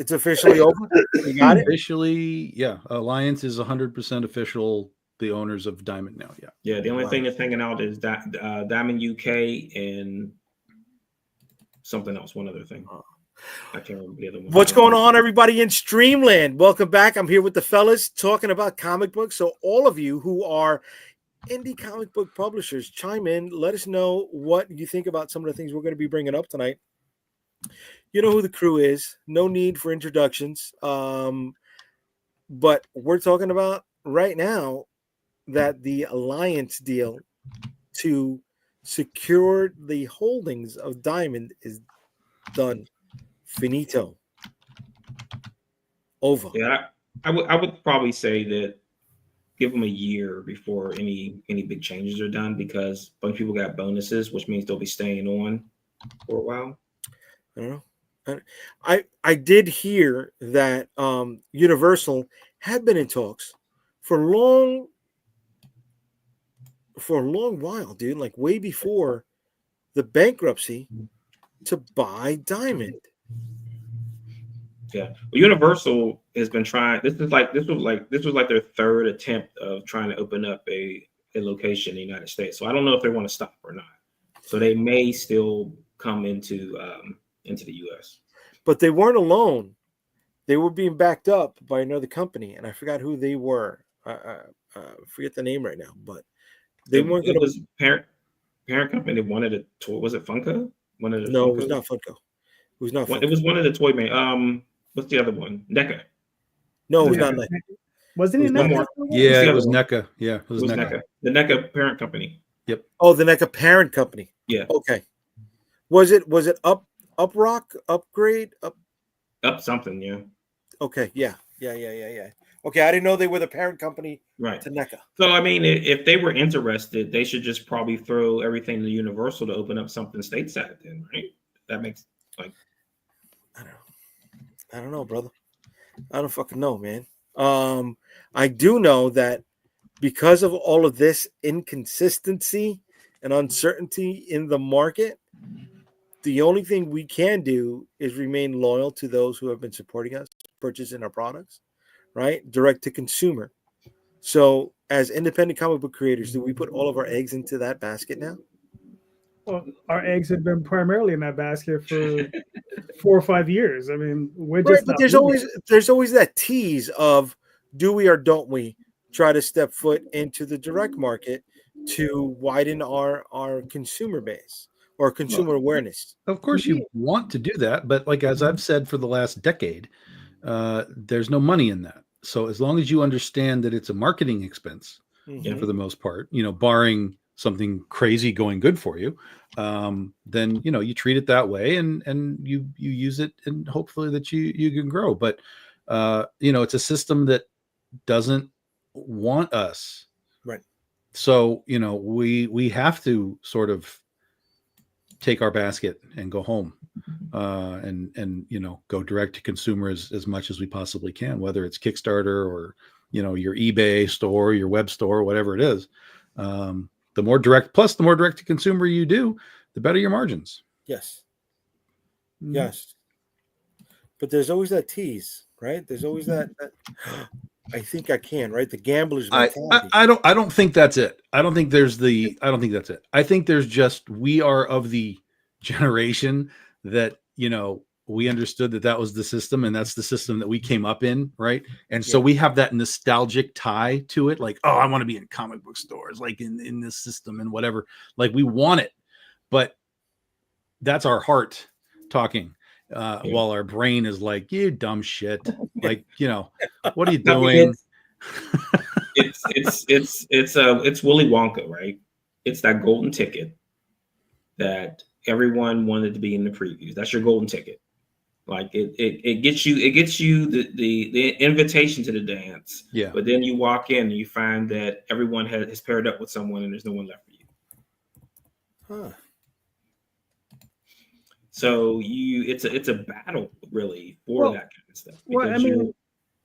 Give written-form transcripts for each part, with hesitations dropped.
It's officially over. You got it. Officially, yeah. Alliance is 100% official. The owners of Diamond now, yeah. Yeah, the only Wow. thing that's hanging out is Diamond UK and something else. One other thing. I can't remember the other one. What's going on, everybody in Streamland? Welcome back. I'm here with the fellas talking about comic books. So all of you who are indie comic book publishers, chime in. Let us know what you think about some of the things we're going to be bringing up tonight. You know who the crew is. No need for introductions. But we're talking about right now that the Alliance deal to secure the holdings of Diamond is done. Finito. Over. Yeah, I would probably say that give them a year before any big changes are done, because a bunch of people got bonuses, which means they'll be staying on for a while. I don't know. I did hear that Universal had been in talks for a long while, dude, like way before the bankruptcy, to buy Diamond. Yeah, Universal has been trying. This was like their third attempt of trying to open up a location in the United States. So I don't know if they want to stop or not. So they may still come into the U.S. But they weren't alone. They were being backed up by another company, and I forgot who they were. I forget the name right now, but they weren't going to. It was parent company wanted a toy. Was it Funko? No, it was not Funko. It was not Funko. It was one of the toy man. What's the other one? NECA. No, it was not NECA. Wasn't it NECA? Yeah, it was NECA. Yeah, it was NECA. The NECA parent company. Yep. Oh, the NECA parent company. Yeah. Okay. Was it Uprock, Upgrade, Up something? Yeah. Okay. Yeah. Okay, I didn't know they were the parent company, right, to NECA. So I mean, if they were interested, they should just probably throw everything to Universal to open up something stateside. Then, right? That makes like. I don't know, brother. I don't fucking know, man. I do know that because of all of this inconsistency and uncertainty in the market, the only thing we can do is remain loyal to those who have been supporting us, purchasing our products, right? Direct to consumer. So as independent comic book creators, do we put all of our eggs into that basket now? Well, our eggs have been primarily in that basket for 4 or 5 years. I mean, we're just but there's always that tease of, do we or don't we try to step foot into the direct market to widen our consumer base or consumer awareness? Of course you want to do that, but like as I've said for the last decade, there's no money in that. So as long as you understand that it's a marketing expense, for the most part, barring something crazy going good for you, then you treat it that way and you use it, and hopefully that you can grow. But it's a system that doesn't want us, right? So we have to sort of take our basket and go home, and go direct to consumer as much as we possibly can, whether it's Kickstarter or your eBay store, your web store, whatever it is. The more direct to consumer you do, the better your margins. Yes. Yes. But there's always that tease, right? There's always that I think I can, right? The gambler's mentality. I don't think that's it. I don't think that's it. I think there's just, we are of the generation that, we understood that was the system, and that's the system that we came up in, right? And so we have that nostalgic tie to it, like, oh, I want to be in comic book stores, like in this system and whatever. Like, we want it, but that's our heart talking, while our brain is like, you dumb shit, like, what are you doing? It's Willy Wonka, right? It's that golden ticket that everyone wanted to be in the previews. That's your golden ticket. Like it gets you the invitation to the dance. Yeah. But then you walk in and you find that everyone has paired up with someone and there's no one left for you. Huh. So it's a battle really for that kind of stuff. Well, I mean,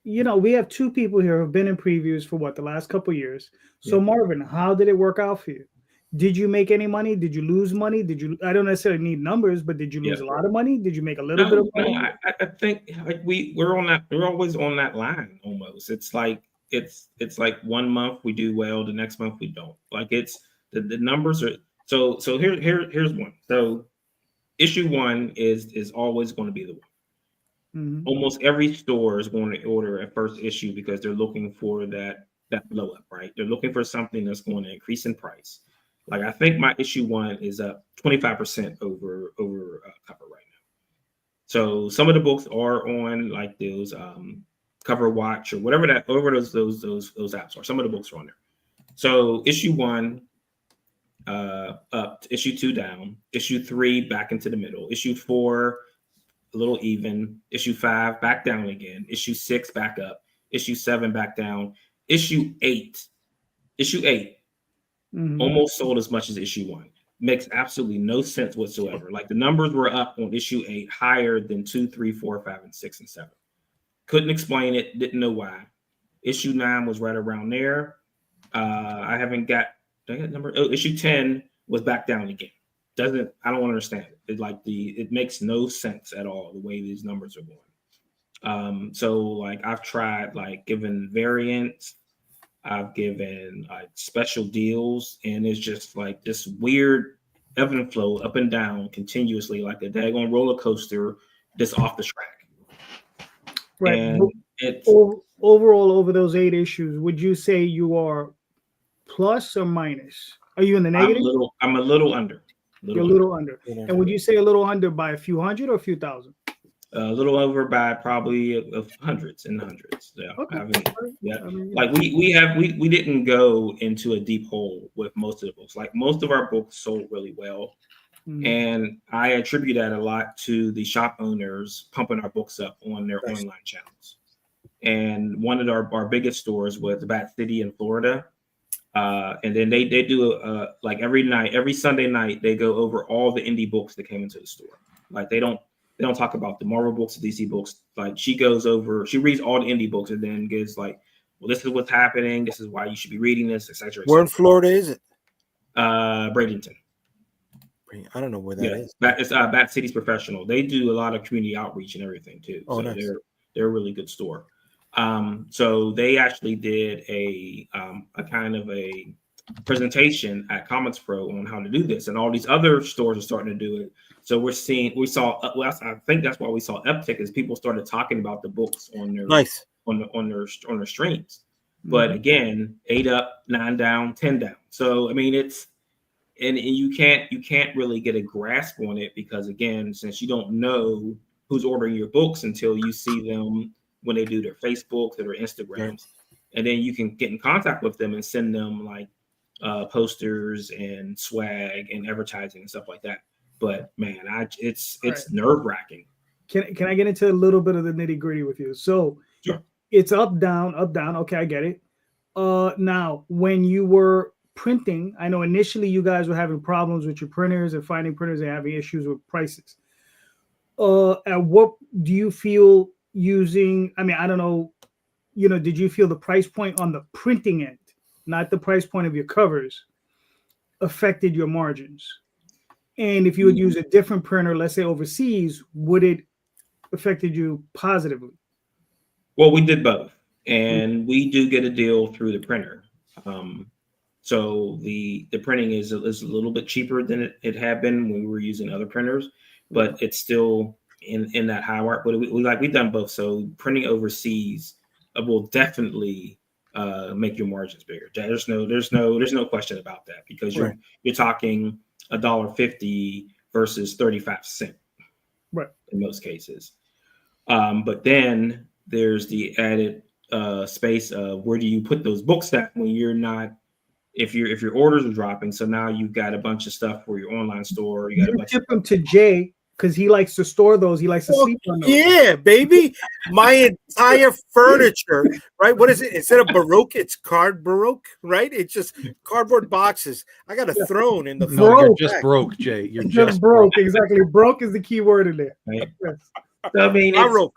we have two people here who've been in previews for the last couple of years. So Marvin, how did it work out for you? Did you make any money? Did you lose money? I don't necessarily need numbers, but did you lose a lot of money? Did you make a little bit of money? I think like we're always on that line almost. It's like it's like 1 month we do well, the next month we don't. Like it's the numbers are so here's one. So issue 1 is always going to be the one. Mm-hmm. Almost every store is going to order a first issue because they're looking for that blow up, right? They're looking for something that's going to increase in price. Like I think my issue 1 is up 25% over cover right now. So some of the books are on like those Cover Watch or whatever those apps are. Some of the books are on there. So issue 1 up, issue 2 down, issue 3 back into the middle, issue 4 a little even, issue 5 back down again, issue 6 back up, issue 7 back down, issue 8 Mm-hmm. almost sold as much as issue 1. Makes absolutely no sense whatsoever. Like the numbers were up on issue 8 higher than 2, 3, 4, 5, and 6 and 7. Couldn't explain it, didn't know why. Issue 9 was right around there. I haven't got number. Oh, issue 10 was back down again. I don't understand it. It makes no sense at all the way these numbers are going. So like I've tried like giving variants, I've given special deals, and it's just like this weird ebb and flow up and down continuously, like a daggone roller coaster that's off the track. Right. And it's overall over those 8 issues, would you say you are plus or minus? Are you in the negative? I'm a little under. You're a little under. And would you say a little under by a few hundred or a few thousand? A little over by probably of hundreds and hundreds. Yeah. Okay. Like we didn't go into a deep hole with most of the books. Like most of our books sold really well. Mm-hmm. And I attribute that a lot to the shop owners pumping our books up on their online channels. And one of our biggest stores was Bat City in Florida. And then they do like every Sunday night, they go over all the indie books that came into the store. Like they don't talk about the Marvel books, the DC books. Like she reads all the indie books and then gives like, well, this is what's happening. This is why you should be reading this, etc. Where in Florida is it? Bradenton. I don't know where that is. It's Bat City's Professional. They do a lot of community outreach and everything too. Oh, so nice. they're a really good store. So they actually did a kind of a presentation at Comics Pro on how to do this, and all these other stores are starting to do it. So I think that's why we saw uptick is people started talking about the books on their on their streams. But again, 8 up, 9 down, 10 down. So I mean it's and you can't really get a grasp on it because again, since you don't know who's ordering your books until you see them when they do their Facebooks or their Instagrams, and then you can get in contact with them and send them like posters and swag and advertising and stuff like that. But man, it's nerve wracking. Can I get into a little bit of the nitty gritty with you? So sure. It's up, down. Okay, I get it. Now, when you were printing, I know initially you guys were having problems with your printers and finding printers and having issues with prices. At what do you feel using? I mean, I don't know. Did you feel the price point on the printing end, not the price point of your covers, affected your margins? And if you would use a different printer, let's say overseas, would it affected you positively? Well, we did both, and we do get a deal through the printer. So the printing is a little bit cheaper than it had been when we were using other printers, but it's still in that high mark. But we've done both. So printing overseas will definitely make your margins bigger. There's no question about that because you're talking $1.50 versus 35 cents, right? In most cases. But then there's the added space of where do you put those books at when you're not, if your orders are dropping. So now you've got a bunch of stuff for your online store. You tip them to Jay because he likes to store those. He likes to sleep on those. Yeah, baby. My entire furniture, right? What is it? Instead of Baroque, it's card Baroque, right? It's just cardboard boxes. I got a throne in the phone. No, you're just broke, Jay. You're just broke. Exactly. Broke is the key word in there. Right. Yes. So, I mean, Baroque,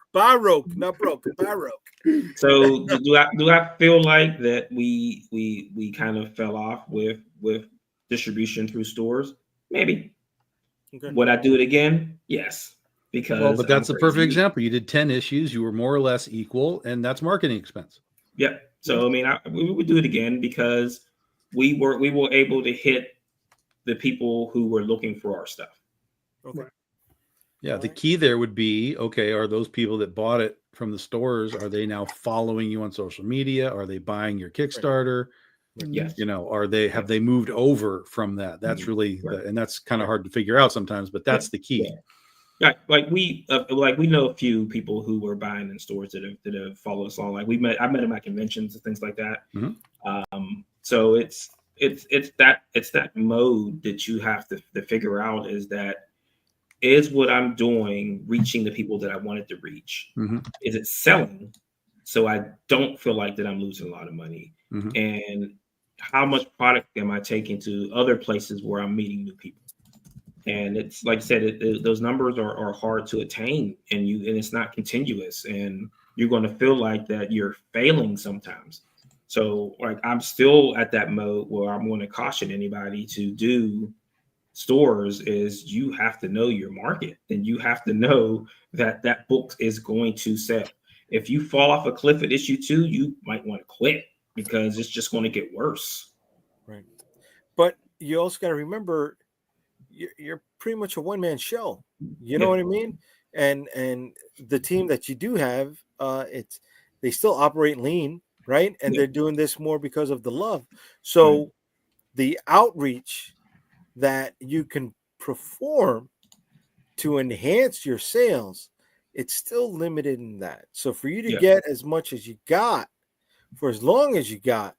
not broke, Baroque. So do I feel like that we kind of fell off with distribution through stores? Maybe. Okay. Would I do it again? Yes. Because Well, but that's I'm the perfect crazy. example. You did 10 issues, you were more or less equal, and that's marketing expense. Yep. So I mean, we would do it again because we were able to hit the people who were looking for our stuff. Okay. Yeah, All the right. key there would be, okay, are those people that bought it from the stores, are they now following you on social media? Are they buying your Kickstarter? Yes. You know, have they moved over from that? That's really, Right. and that's kind of hard to figure out sometimes, but that's the key. Yeah. Like we know a few people who were buying in stores that have followed us on. Like I met them at conventions and things like that. So it's that mode that you have to figure out is what I'm doing reaching the people that I wanted to reach? Is it selling? So I don't feel like that I'm losing a lot of money. And how much product am I taking to other places where I'm meeting new people? And it's like I said, those numbers are hard to attain, and it's not continuous, and you're going to feel like that you're failing sometimes. So like I'm still at that mode where I'm going to caution anybody to do stores is you have to know your market, and you have to know that book is going to sell. If you fall off a cliff at issue 2, you might want to quit because it's just going to get worse. Right. But you also got to remember you're pretty much a one-man show. You know what I mean? And the team that you do have, they still operate lean, right? And they're doing this more because of the love. So the outreach that you can perform to enhance your sales, it's still limited in that. So for you to get as much as you got for as long as you got,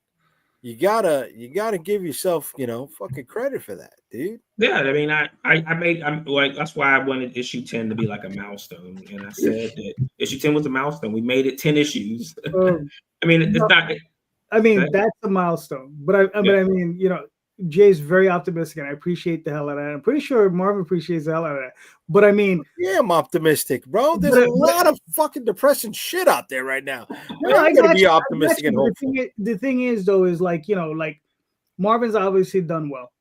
you gotta give yourself, fucking credit for that, dude. Yeah, I mean, I'm like, that's why I wanted issue 10 to be like a milestone, and I said that issue 10 was a milestone. We made it 10 issues. I mean, it's not. I mean, that's a milestone, but I mean, Jay's very optimistic, and I appreciate the hell out of that. I'm pretty sure Marvin appreciates the hell out of that. But I mean, yeah, I'm optimistic, bro. There's a lot of fucking depressing shit out there right now. I gotta be optimistic and hopeful. The thing is, though, is like Marvin's obviously done well.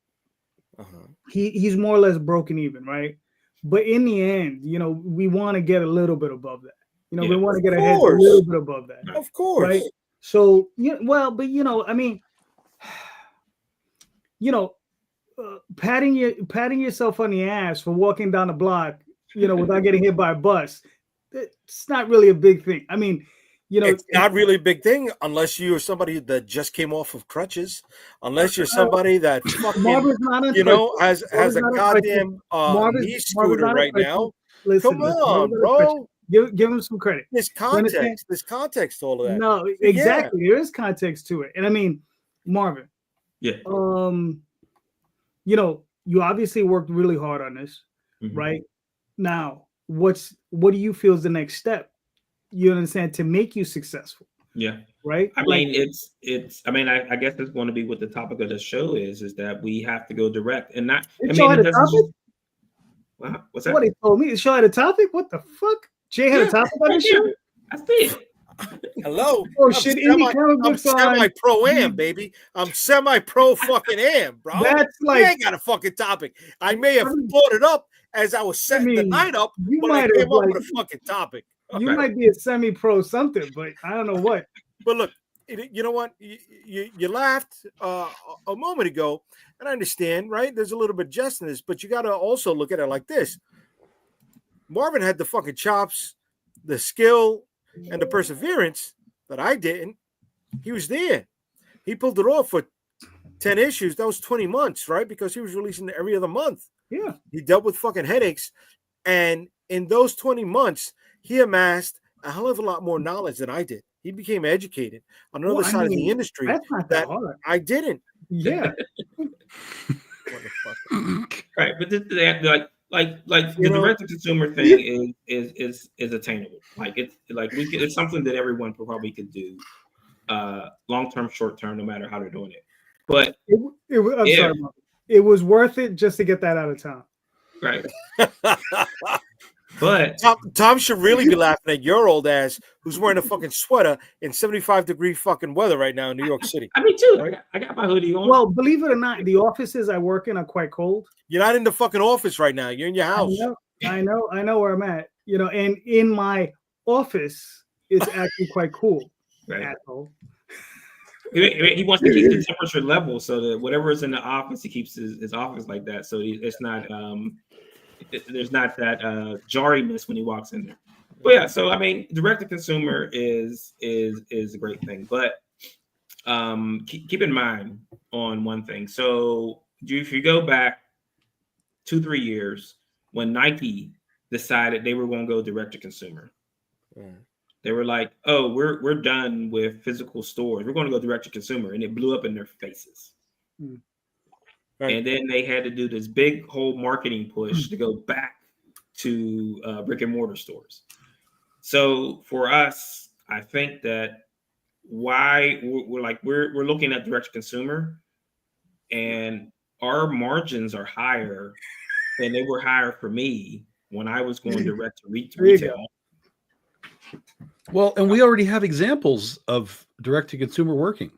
He's more or less broken even, right? But in the end, we want to get a little bit above that. We want to get ahead a little bit above that. Of course, right? So I mean. Patting yourself on the ass for walking down the block, without getting hit by a bus, it's not really a big thing. I mean, it's not really a big thing unless you're somebody that just came off of crutches, unless you're somebody that fucking, has a goddamn knee scooter right now. Listen, come on, bro. Give him some credit. There's context to all of that. No, exactly. There is context to it. And I mean, Marvin. Yeah. You obviously worked really hard on this, right? Now, what do you feel is the next step? You understand, to make you successful. Yeah. Right. I mean, I mean, I guess it's going to be what the topic of the show is that we have to go direct and not. What's that? What he told me? The show had a topic? What the fuck? Jay had a topic on the show? I did. Hello. Oh shit! I'm semi-pro am, baby. I'm semi-pro fucking am, bro. That's like, I ain't got a fucking topic. I may have brought it up as I was setting the night up, but I came up with a fucking topic. You might be a semi-pro something, but I don't know what. But look, you know what? You laughed a moment ago, and I understand, right? There's a little bit of jest in this, but you got to also look at it like this. Marvin had the fucking chops, the skill, and the perseverance that I didn't. He was there. He pulled it off for 10 issues. That was 20 months, right? Because he was releasing every other month. Yeah. He dealt with fucking headaches. And in those 20 months, he amassed a hell of a lot more knowledge than I did. He became educated on another side of the industry that I didn't. Yeah. Right. But this, like the direct-to-consumer thing is attainable. Like it's something that everyone probably could do, long-term, short-term, no matter how they're doing it. But it was worth it just to get that out of town. Right. But Tom should really be laughing at your old ass who's wearing a fucking sweater in 75-degree fucking weather right now in New York City. I mean, too. I got my hoodie on. Well, believe it or not, the offices I work in are quite cold. You're not in the fucking office right now. You're in your house. I know where I'm at. You know, and in my office, it's actually quite cool. Right. Asshole. He wants to keep the temperature level so that whatever is in the office, he keeps his office like that. So it's not there's not that jarriness when he walks in there. But yeah, so I mean, direct to consumer is a great thing, but keep in mind on one thing. So if you go back 2-3 years when Nike decided they were going to go direct to consumer. They were like, "Oh, we're done with physical stores. We're going to go direct to consumer," and it blew up in their faces. Right. And then they had to do this big whole marketing push to go back to brick and mortar stores. So for us, I think that why we're looking at direct to consumer, and our margins are higher than they were higher for me when I was going direct to retail. Well, and we already have examples of direct to consumer working.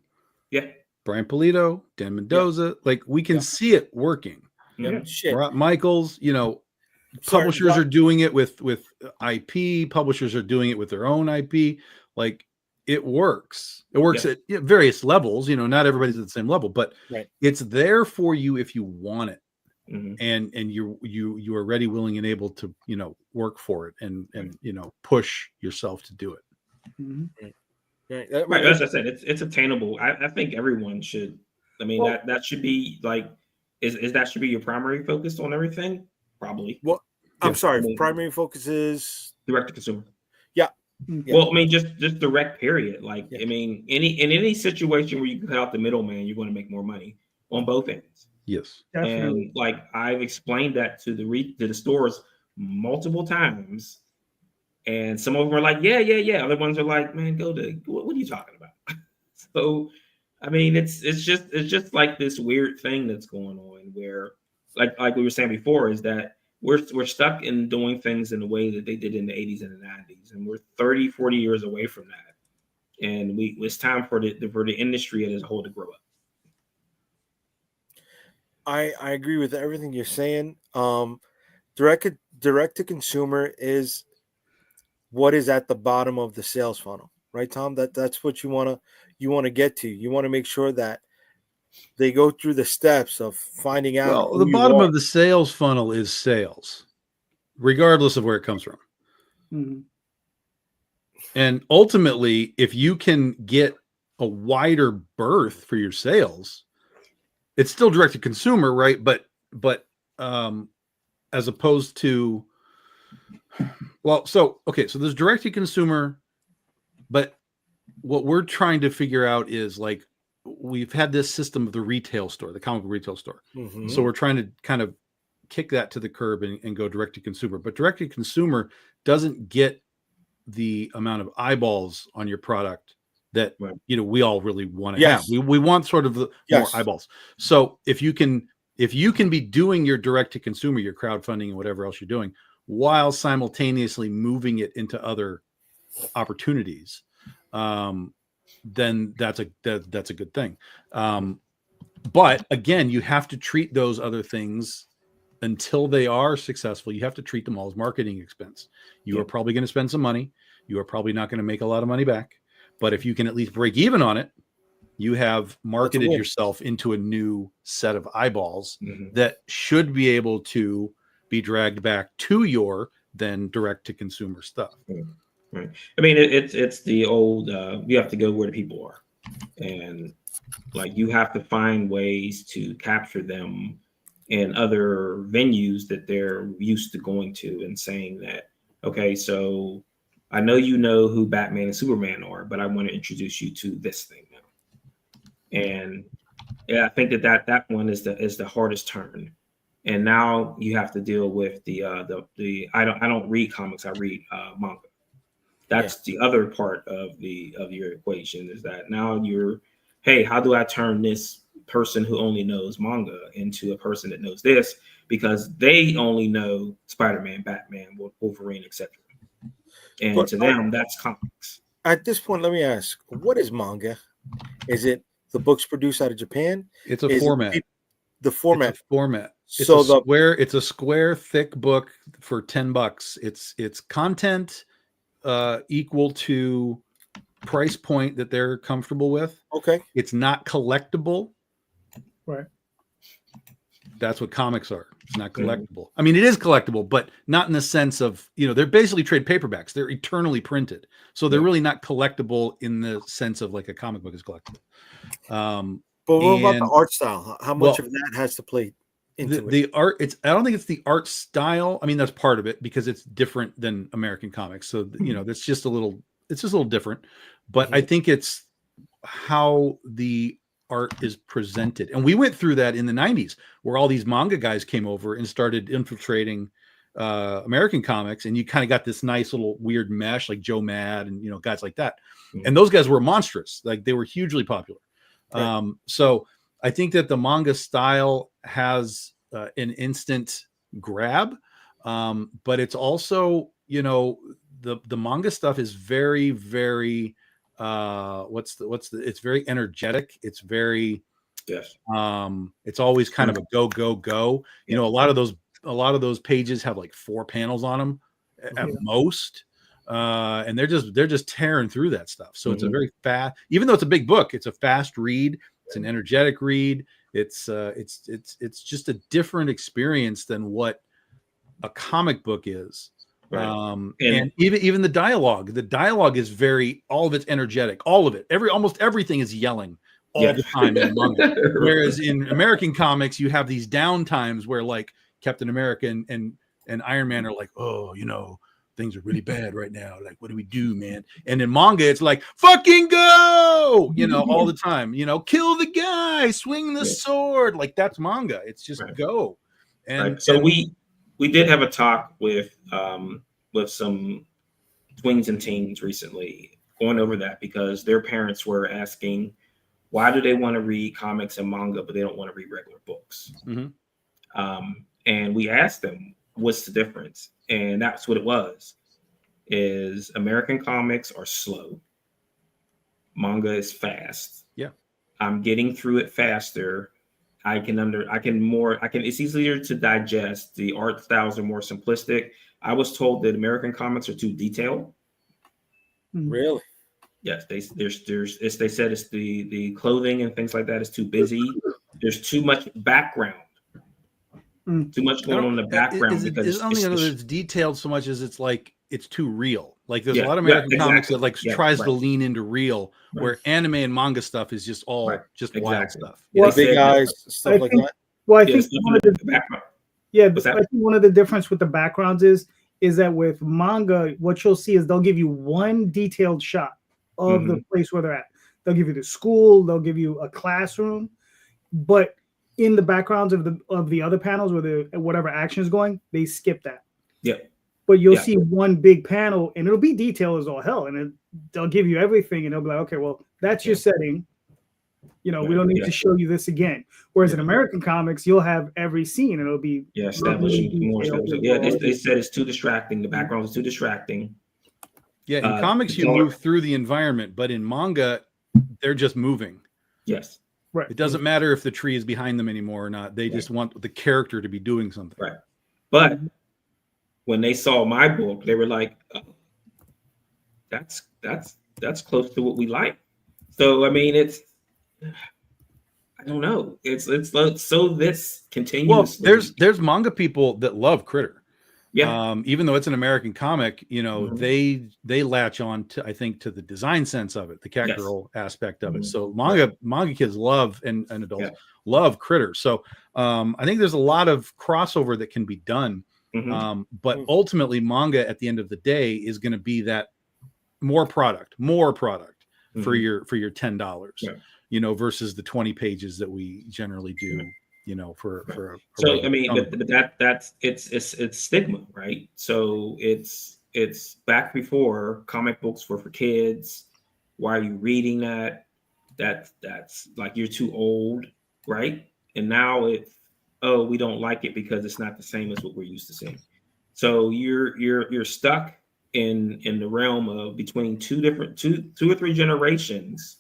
Yeah. Brian Polito, Dan Mendoza, like we can see it working. Shit. Michaels, you know, publishers are doing it with IP, publishers are doing it with their own IP. Like it works. It works at various levels, you know, not everybody's at the same level, but it's there for you if you want it. And you are ready, willing, and able to, you know, work for it and you know, push yourself to do it. Right. As I said, it's attainable. I think everyone should. I mean, that should be like, is that should be your primary focus on everything? Probably. Well, I'm sorry. Primary focus is direct to consumer. Yeah. Well, I mean, just direct. Period. Like, I mean, in any situation where you can cut out the middleman, you're going to make more money on both ends. Yes. Definitely. And like I've explained that to the stores multiple times. And some of them are like, yeah. Other ones are like, man, what are you talking about? So, I mean, it's just like this weird thing that's going on where, like we were saying before, is that we're stuck in doing things in the way that they did in the 80s and the 90s, and we're 30, 40 years away from that. And it's time for the industry as a whole to grow up. I agree with everything you're saying. Direct to consumer is what is at the bottom of the sales funnel, right, Tom? That's what you want to get to. You want to make sure that they go through the steps of finding out. Well, the bottom of the sales funnel is sales, regardless of where it comes from. Mm-hmm. And ultimately, if you can get a wider berth for your sales, it's still direct to consumer, right? But as opposed to, so there's direct to consumer, but what we're trying to figure out is like, we've had this system of the retail store, the comic book retail store. Mm-hmm. So we're trying to kind of kick that to the curb and go direct to consumer, but direct to consumer doesn't get the amount of eyeballs on your product that, you know, we all really want to have. We want sort of more eyeballs. So if you can be doing your direct to consumer, your crowdfunding and whatever else you're doing, while simultaneously moving it into other opportunities, then that's a good thing. But again, you have to treat those other things until they are successful. You have to treat them all as marketing expense. You are probably going to spend some money. You are probably not going to make a lot of money back. But if you can at least break even on it, you have marketed yourself into a new set of eyeballs that should be able to be dragged back to your then direct to consumer stuff. Right. I mean, it's the old, you have to go where the people are, and like you have to find ways to capture them in other venues that they're used to going to and saying that, okay, so I know you know who Batman and Superman are, but I want to introduce you to this thing now. And I think that one is the hardest turn. And now you have to deal with the I don't read comics, I read manga. That's the other part of your equation, is that now hey, how do I turn this person who only knows manga into a person that knows this, because they only know Spider-Man, Batman, Wolverine, etc. And But to them, that's comics. at this point, let me ask: what is manga? Is it the books produced out of Japan? It's a Is it format. the format? It's a format. It's So a square. It's a square, thick book for $10. It's content equal to price point that they're comfortable with. okay. It's not collectible. Right. That's what comics are. It's not Mhm. collectible. I mean, it is collectible, but not in the sense of, they're basically trade paperbacks. They're eternally printed. So they're Yeah. really not collectible in the sense of like a comic book is collectible. But what about the And- art style? How much well, of that has to play into it? The art, I don't think it's the art style. I mean, that's part of it because it's different than American comics. So, that's just it's just a little different, but I think it's how the art is presented. And we went through that in the 90s where all these manga guys came over and started infiltrating American comics. And you kind of got this nice little weird mesh like Joe Mad and, guys like that. Mhm. And those guys were monstrous. Like they were hugely popular. Right. So I think that the manga style has an instant grab, but it's also, the manga stuff is very, very, it's very energetic. It's very, Yes. it's always kind of a go, go, go. Yeah. A lot of those pages have like 4 panels on them at most. And they're just tearing through that stuff. So it's a very fast, even though it's a big book, it's a fast read. It's an energetic read. It's just a different experience than what a comic book is. Right. And even the dialogue is all of it's energetic, all of it. Almost everything is yelling all the time in the manga. Whereas in American comics, you have these down times where like Captain America and Iron Man are like, oh, things are really bad right now. Like, what do we do, man? And in manga, it's like, fucking go, all the time, kill the guy, swing the sword. Like that's manga. It's just go. And so we did have a talk with some twins and teens recently going over that because their parents were asking, why do they want to read comics and manga, but they don't want to read regular books? And we asked them, what's the difference? And that's what it was, is American comics are slow. Manga is fast. Yeah. I'm getting through it faster. It's easier to digest. The art styles are more simplistic. I was told that American comics are too detailed. Really? Yes, they said it's the clothing and things like that is too busy. There's too much background. Too much going on in the background because I don't think it's detailed so much as it's like it's too real. Like there's a lot of American comics that like tries to lean into real, where anime and manga stuff is just all just wild stuff. Well, big eyes, stuff like that. Well, I think one of the background. I think one of the difference with the backgrounds is that with manga, what you'll see is they'll give you one detailed shot of the place where they're at. They'll give you the school, they'll give you a classroom, but in the backgrounds of the other panels where whatever action is going, they skip that. Yeah. But you'll see one big panel and it'll be detailed as all hell. And they'll give you everything and they'll be like, okay, well, that's your setting. We don't need to show you this again. Whereas in American comics, you'll have every scene and it'll be establishing more steps. Yeah, they said it's too distracting. The background is too distracting. Yeah, in comics you move through the environment, but in manga, they're just moving. Yes. Right. It doesn't matter if the tree is behind them anymore or not. They just want the character to be doing something. Right. But when they saw my book, they were like, oh, that's close to what we like. So I mean, I don't know. It's so this continuously. Well, there's manga people that love Critter. Yeah. Even though it's an American comic, they latch on to, I think, to the design sense of it, the cat girl aspect of it. So manga kids love and adults love Critter. So I think there's a lot of crossover that can be done. But ultimately, manga at the end of the day is going to be that more product for your $10, versus the 20 pages that we generally do. For so I mean, but that's it's stigma, right? So it's back before comic books were for kids. Why are you reading that? That's like you're too old. right? And now we don't like it because it's not the same as what we're used to seeing. So you're stuck in the realm of between two or three generations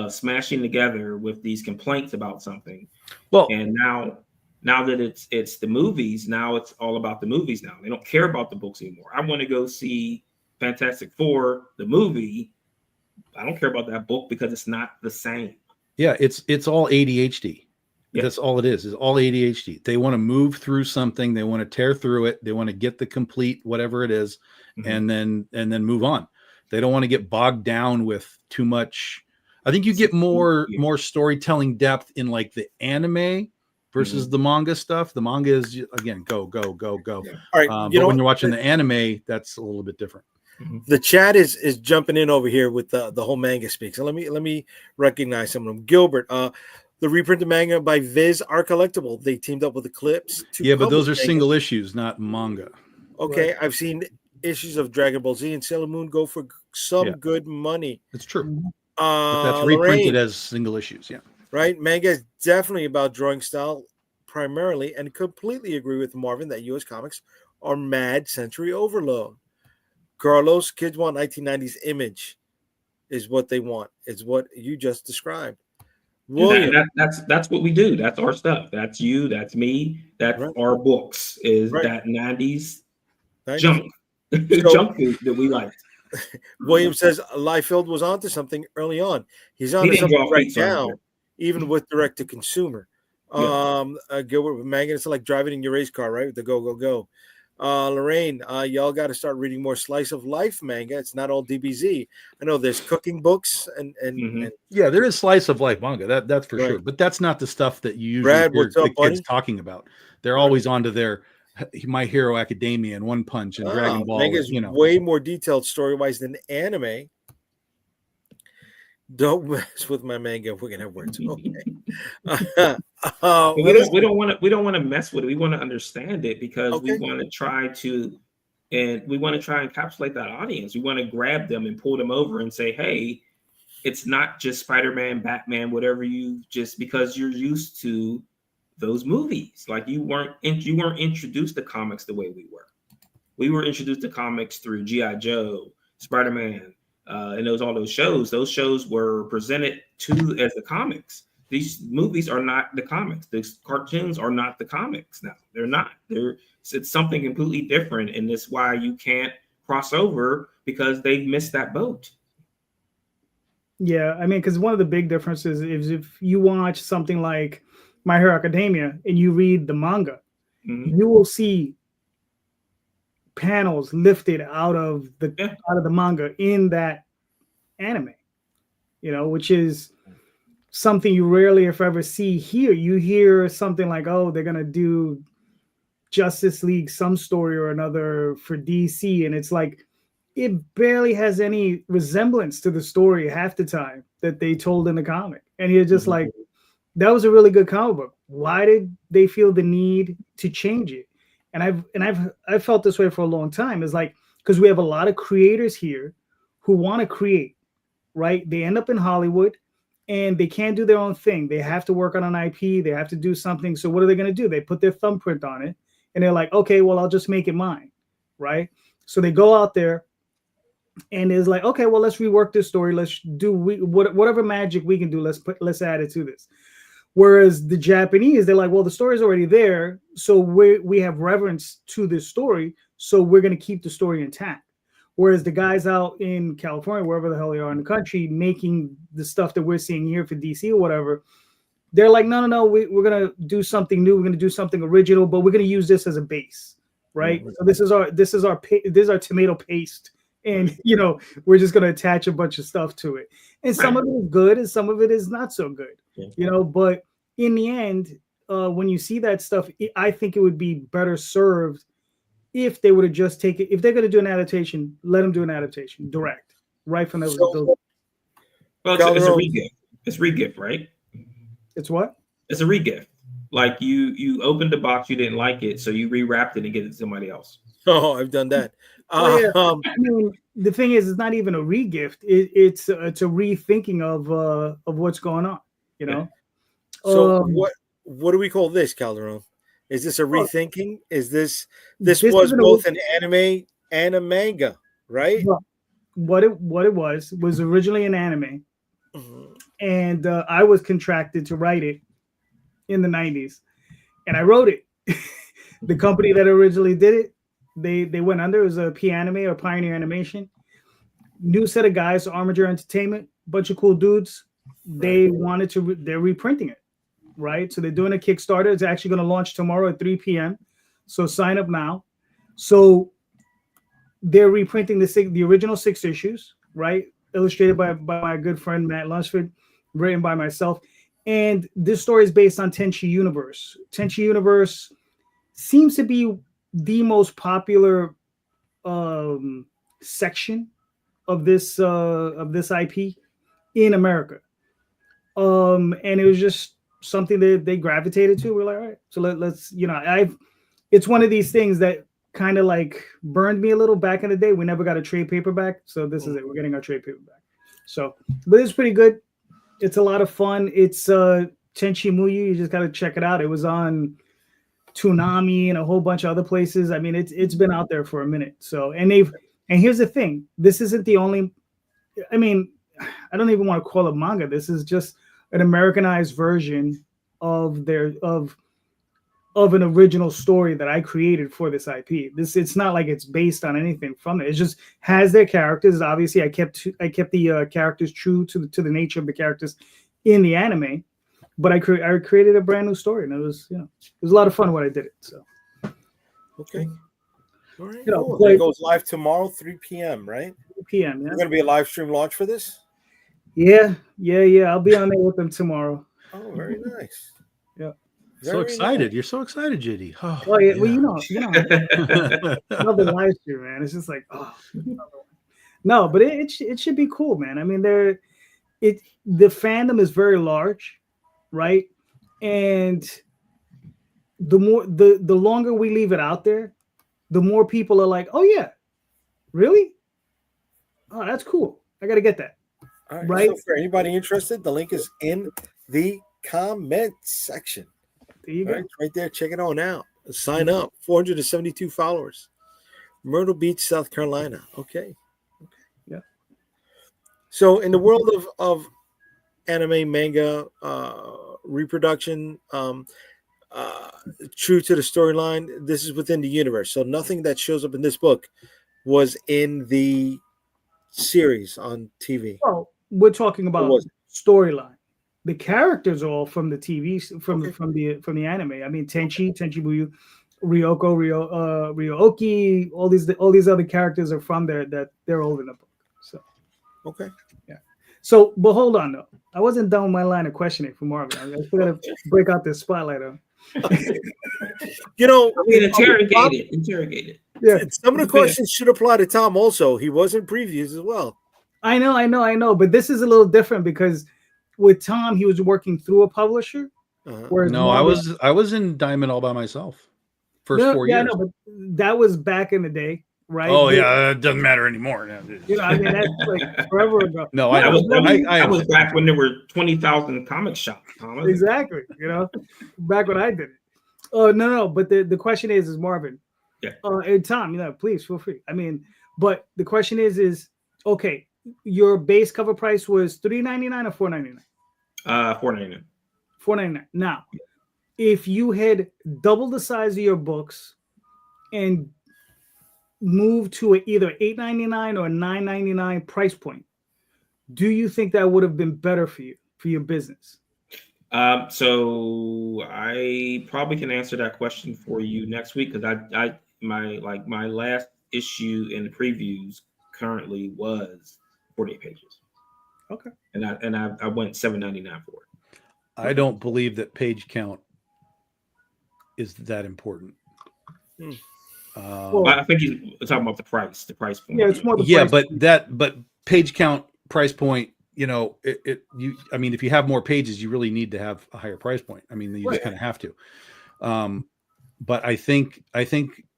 smashing together with these complaints about something. Well, And now that it's the movies, now it's all about the movies now. They don't care about the books anymore. I want to go see Fantastic Four, the movie. I don't care about that book because it's not the same. yeah, it's all ADHD. Yeah. That's all it is all ADHD. They want to move through something, they want to tear through it, they want to get the complete whatever it is, and then move on. They don't want to get bogged down with too much. I think you get more storytelling depth in like the anime versus the manga stuff. The manga is again go. Yeah. All right, But when you're watching the anime, that's a little bit different. The chat is jumping in over here with the whole manga speak. So let me recognize some of them. Gilbert, the reprinted manga by Viz are collectible. They teamed up with Eclipse. Yeah, but those are publish single issues, not manga. Okay, I've seen issues of Dragon Ball Z and Sailor Moon go for some good money. It's true. But that's reprinted Lorraine, as single issues. Yeah. right? Manga is definitely about drawing style primarily, and completely agree with Marvin that U.S. comics are mad sensory overload. Carlos, kids want 1990s image, is what they want. It's what you just described. William, That's what we do. That's our stuff. That's you. That's me. That's our books. Is that 90s junk junk food that we like. William says Liefeld was onto something early on. He's onto something right now, even with direct to consumer. Gilbert with manga, it's like driving in your race car, right? With the go. Lorraine, y'all got to start reading more slice of life manga. It's not all DBZ. I know there's cooking books and yeah, there is slice of life manga. That's for sure. But that's not the stuff that you usually hear the kids talking about. They're always onto their My Hero Academia and One Punch and Dragon Ball. Manga is way more detailed story-wise than anime. Don't mess with my manga. We're gonna have words. Okay. We don't want to mess with it. We want to understand it because we want to try to encapsulate that audience. We want to grab them and pull them over and say, hey, it's not just Spider-Man, Batman, whatever just because you're used to those movies. Like you weren't introduced to comics the way we were. We were introduced to comics through G.I. Joe, Spider-Man, and all those shows. Those shows were presented as the comics. These movies are not the comics. These cartoons are not the comics now. They're not. It's something completely different, and that's why you can't cross over because they've missed that boat. Yeah, I mean, because one of the big differences is if you watch something like My Hero Academia and you read the manga, you will see panels lifted out of the manga in that anime, which is something you rarely, if ever, see here. You hear something like, oh, they're gonna do Justice League, some story or another for DC, and it's like it barely has any resemblance to the story half the time that they told in the comic. And you're just like, that was a really good comic book. Why did they feel the need to change it? And I've felt this way for a long time. It's like, because we have a lot of creators here who want to create, right? They end up in Hollywood and they can't do their own thing. They have to work on an IP. They have to do something. So what are they going to do? They put their thumbprint on it and they're like, okay, well, I'll just make it mine, right? So they go out there and it's like, okay, well, let's rework this story. Let's do whatever magic we can do. Let's add it to this. Whereas the Japanese, they're like, well, the story's already there, so we have reverence to this story, so we're going to keep the story intact. Whereas the guys out in California, wherever the hell they are in the country, making the stuff that we're seeing here for DC or whatever, they're like, no, we're going to do something new. We're going to do something original, but we're going to use this as a base, right? So this is our tomato paste. And, we're just going to attach a bunch of stuff to it. And some of it is good and some of it is not so good, but in the end, when you see that stuff, I think it would be better served if they would have just taken, if they're going to do an adaptation, let them do an adaptation direct, right from those. Well, it's a regift. It's regift, right? It's what? It's a regift. Like you opened the box, you didn't like it, so you rewrapped it and get it to somebody else. Oh, I've done that. I mean, the thing is, it's not even a regift. It's a rethinking of what's going on. So Um, what do we call this, Calderon? Is this a Well, rethinking? Is this this was isn't both an anime and a manga, right? well, what it was originally an anime, Mhm. and I was contracted to write it in the 90s, and I wrote it. The company that originally did it, they went under. It was a P Anime or Pioneer Animation. New set of guys, Armature Entertainment, bunch of cool dudes. They wanted to. They're reprinting it, right? So they're doing a Kickstarter. It's actually going to launch tomorrow at 3 p.m. So sign up now. So they're reprinting the original 6 issues, right? Illustrated by my good friend Matt Lunsford, written by myself. And this story is based on Tenchi Universe. Tenchi Universe seems to be the most popular section of this IP in America. And it was just something that they gravitated to. We're like, all right, so let's it's one of these things that kind of like burned me a little back in the day. We never got a trade paperback, so this is it. We're getting our trade paperback. So, but it's pretty good. It's a lot of fun. It's Tenchi Muyo. You just got to check it out. It was on Toonami and a whole bunch of other places. I mean, it's been out there for a minute. So, and here's the thing. This isn't the only. I mean, I don't even want to call it manga. This is just an Americanized version of an original story that I created for this IP. It's not like it's based on anything from it. It just has their characters. Obviously, I kept the characters true to the nature of the characters in the anime, but I created a brand new story, and it was it was a lot of fun when I did it. So Okay. All right. You know, Cool. but- It goes live tomorrow, 3 p.m., right? PM, yeah, There's going to be a live stream launch for this? yeah. I'll be on there with them tomorrow. Oh, very nice. Yeah. So Very excited. nice. You're so excited, JD. Oh yeah, well I love the live stream, man. It's just like no, but it should be cool, man. I mean, the fandom is very large, right? And the longer we leave it out there, the more people are like, oh yeah, really? Oh, that's cool. I got to get that. All right. Right. So for anybody interested, the link is in the comment section. There you All go. right, right there. Check it on out. Sign up. 472 followers. Myrtle Beach, South Carolina. Okay. Yeah. So in the world of anime, manga, reproduction, true to the storyline, this is within the universe. So nothing that shows up in this book was in the series on TV. Well, we're talking about was storyline. The characters are all from the TV from Okay. from the anime. I mean, Tenchi Muyo, Ryoko, Ryoki, all these other characters are from there that they're all in the book. So Okay. so, but hold on though. I wasn't done with my line of questioning for Marvin. I still gotta break out this spotlight on. You know, I mean, interrogate it. Yeah, some of the questions should apply to Tom also. He was in previews as well. I know. But this is a little different because with Tom, he was working through a publisher. Uh-huh. Whereas No, Marvin, I was in Diamond all by myself. First 4 years. Yeah, no, but that was back in the day, right? Oh yeah, it doesn't matter anymore. You know, I mean, that's like forever ago. No, That I was back when there were 20,000 comic shops, Thomas. Exactly. You know, back when I did it. Oh no. But the question is Marvin. Yeah. And Tom, please feel free. I mean, but the question is okay. Your base cover price was $3.99 or $4.99? $4.99. $4.99. Now, if you had doubled the size of your books and moved to either $8.99 or $9.99 price point, do you think that would have been better for you, for your business? So I probably can answer that question for you next week because my last issue in the previews currently was 48 pages. Okay. And I went $7.99 for it. I don't believe that page count is that important. Well, I think he's talking about the price point. Yeah, it's more the Yeah, price. but page count, price point, I mean, if you have more pages, you really need to have a higher price point. I mean, you just kind of have to. But I think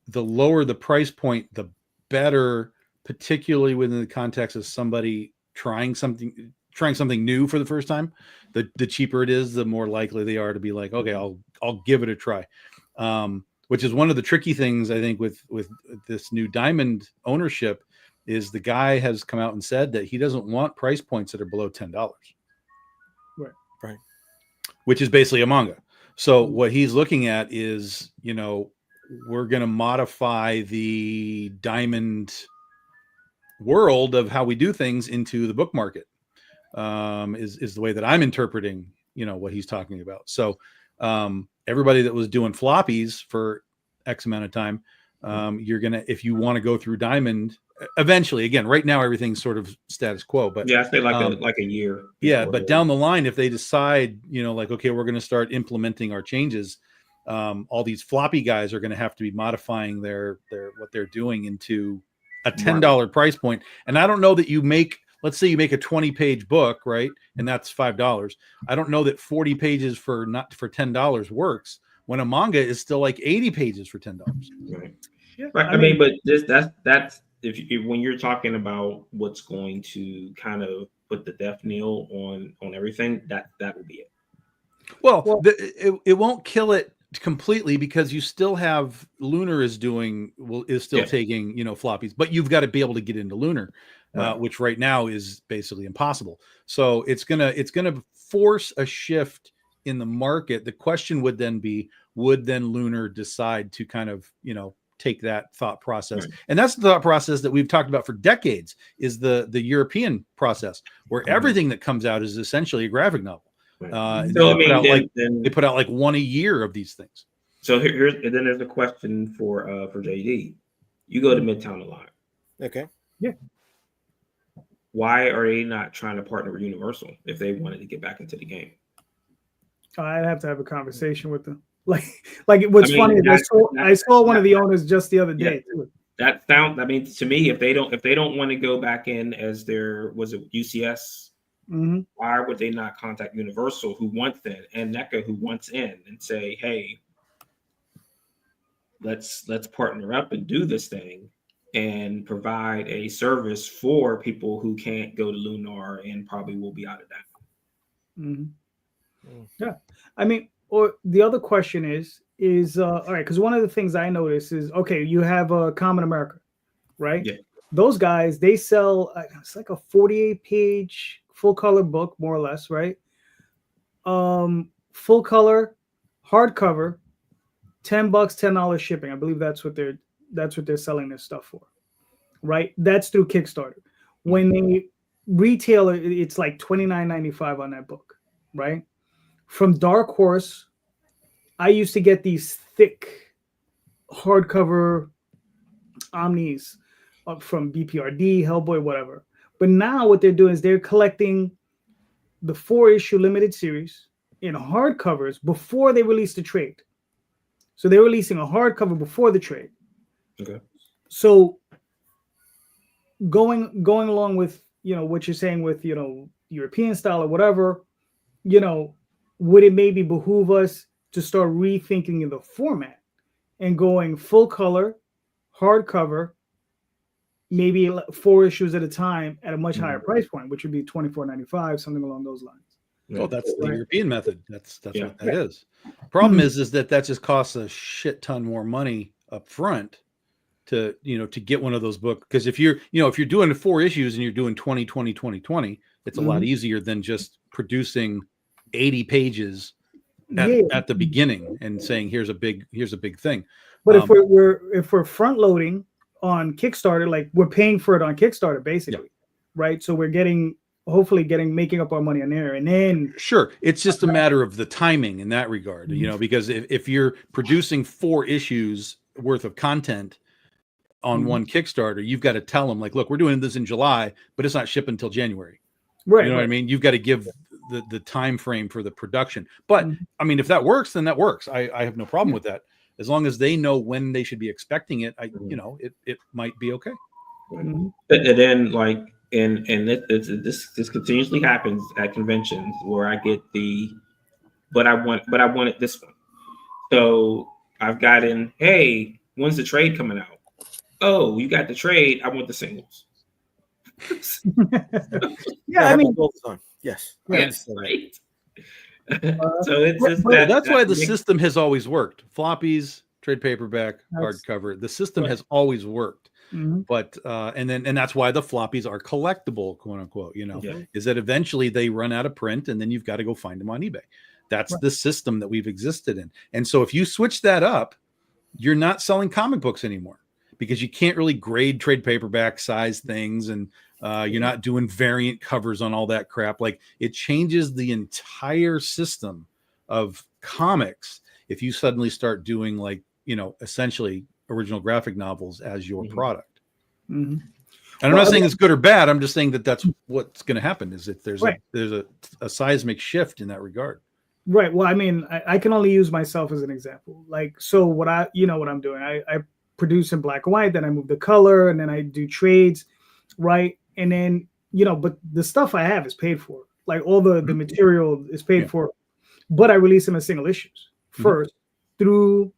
the lower the price point, the better, particularly within the context of somebody trying something trying something new for the first time, the cheaper it is, the more likely they are to be like, okay, I'll give it a try. Which is one of the tricky things I think with this new Diamond ownership is the guy has come out and said that he doesn't want price points that are below $10. Right. Which is basically a manga. So what he's looking at is, we're going to modify the Diamond world of how we do things into the book market. Is the way that I'm interpreting, what he's talking about. So everybody that was doing floppies for X amount of time, you're going to, if you want to go through Diamond eventually, again, right now, everything's sort of status quo, but I say like a year. Yeah. But down the line, if they decide, okay, we're going to start implementing our changes, all these floppy guys are going to have to be modifying their what they're doing into a $10 price point. And I don't know that let's say you make a 20-page book, right? And that's $5. I don't know that 40 pages for $10 works when a manga is still like 80 pages for $10. Right. Yeah, right. I mean, but that's if when you're talking about what's going to kind of put the death knell on everything, that will be it. Well, it won't kill it completely because you still have Lunar is still taking floppies, but you've got to be able to get into Lunar. Right. Which right now is basically impossible. So it's gonna force a shift in the market. The question would then be, would then Lunar decide to kind of take that thought process? Right. And that's the thought process that we've talked about for decades, is the European process, where everything that comes out is essentially a graphic novel. Right. So they put out like one a year of these things. So then there's a question for JD. You go to Midtown a lot. Okay. Yeah. Why are they not trying to partner with Universal if they wanted to get back into the game? I'd have to have a conversation with them. Like what's funny is I saw one of the owners just the other day. Yeah. That sounds. I mean, to me, if they don't want to go back in as their UCS, why would they not contact Universal, who wants in, and NECA, who wants in, and say, hey, let's partner up and do this thing and provide a service for people who can't go to Lunar and probably will be out of that. Yeah, I mean, or the other question is all right, because one of the things I notice is, okay, you have a Common America, right? Yeah. Those guys, they sell, it's like a 48-page full color book, more or less, right? Full color, hardcover, $10, $10 shipping. I believe that's what they're selling this stuff for, right? That's through Kickstarter. When they retail it, it's like $29.95 on that book, right? From Dark Horse, I used to get these thick hardcover omnis from BPRD, Hellboy, whatever. But now what they're doing is they're collecting the 4-issue limited series in hardcovers before they release the trade. So they're releasing a hardcover before the trade. Okay. So going along with what you're saying with European style or whatever, would it maybe behoove us to start rethinking the format and going full color, hardcover, maybe 4 issues at a time at a much higher price point, which would be $24.95, something along those lines. Oh, that's the European method. That's what that is. Problem is that just costs a shit ton more money up front to get one of those books. Because if you're doing 4 issues and you're doing 20, 20, 20, 20, it's a lot easier than just producing 80 pages at the beginning and saying here's a big thing. But if we're front loading on Kickstarter, like we're paying for it on Kickstarter basically, right? So we're making up our money on there, and then sure, it's just a matter of the timing in that regard, because if you're producing 4 issues worth of content on one Kickstarter, you've got to tell them like, look, we're doing this in July, but it's not shipping until January. Right. You know what I mean? You've got to give the time frame for the production. But I mean, if that works, then that works. I have no problem with that. As long as they know when they should be expecting it, it might be okay. And then this continuously happens at conventions where I get but I wanted this one. So I've gotten, hey, when's the trade coming out? Oh, you got the trade. I want the singles. Yeah, That I mean, happens all the time. Yes. I Yeah, understand that. right. So it's just Well, that. that's why the makes- system has always worked. Floppies, trade paperback, That's- hardcover. The system right. has always worked. mhm. But and that's why the floppies are collectible, quote unquote. Yeah. Is that eventually they run out of print, and then you've got to go find them on eBay. That's Right. the system that we've existed in. And so if you switch that up, you're not selling comic books anymore because you can't really grade trade paperback size things, and you're not doing variant covers on all that crap. Like, it changes the entire system of comics if you suddenly start doing, like, essentially original graphic novels as your Mhm. product. Mhm. And I'm Well, not I saying mean- it's good or bad. I'm just saying that that's what's going to happen, is if there's Right. there's a seismic shift in that regard. Right. Well, I mean, I can only use myself as an example. Like, so what what I'm doing, I produce in black and white, then I move the color, and then I do trades, right? And then, but the stuff I have is paid for. Like, all the material is paid Yeah. for, but I release them as single issues first through,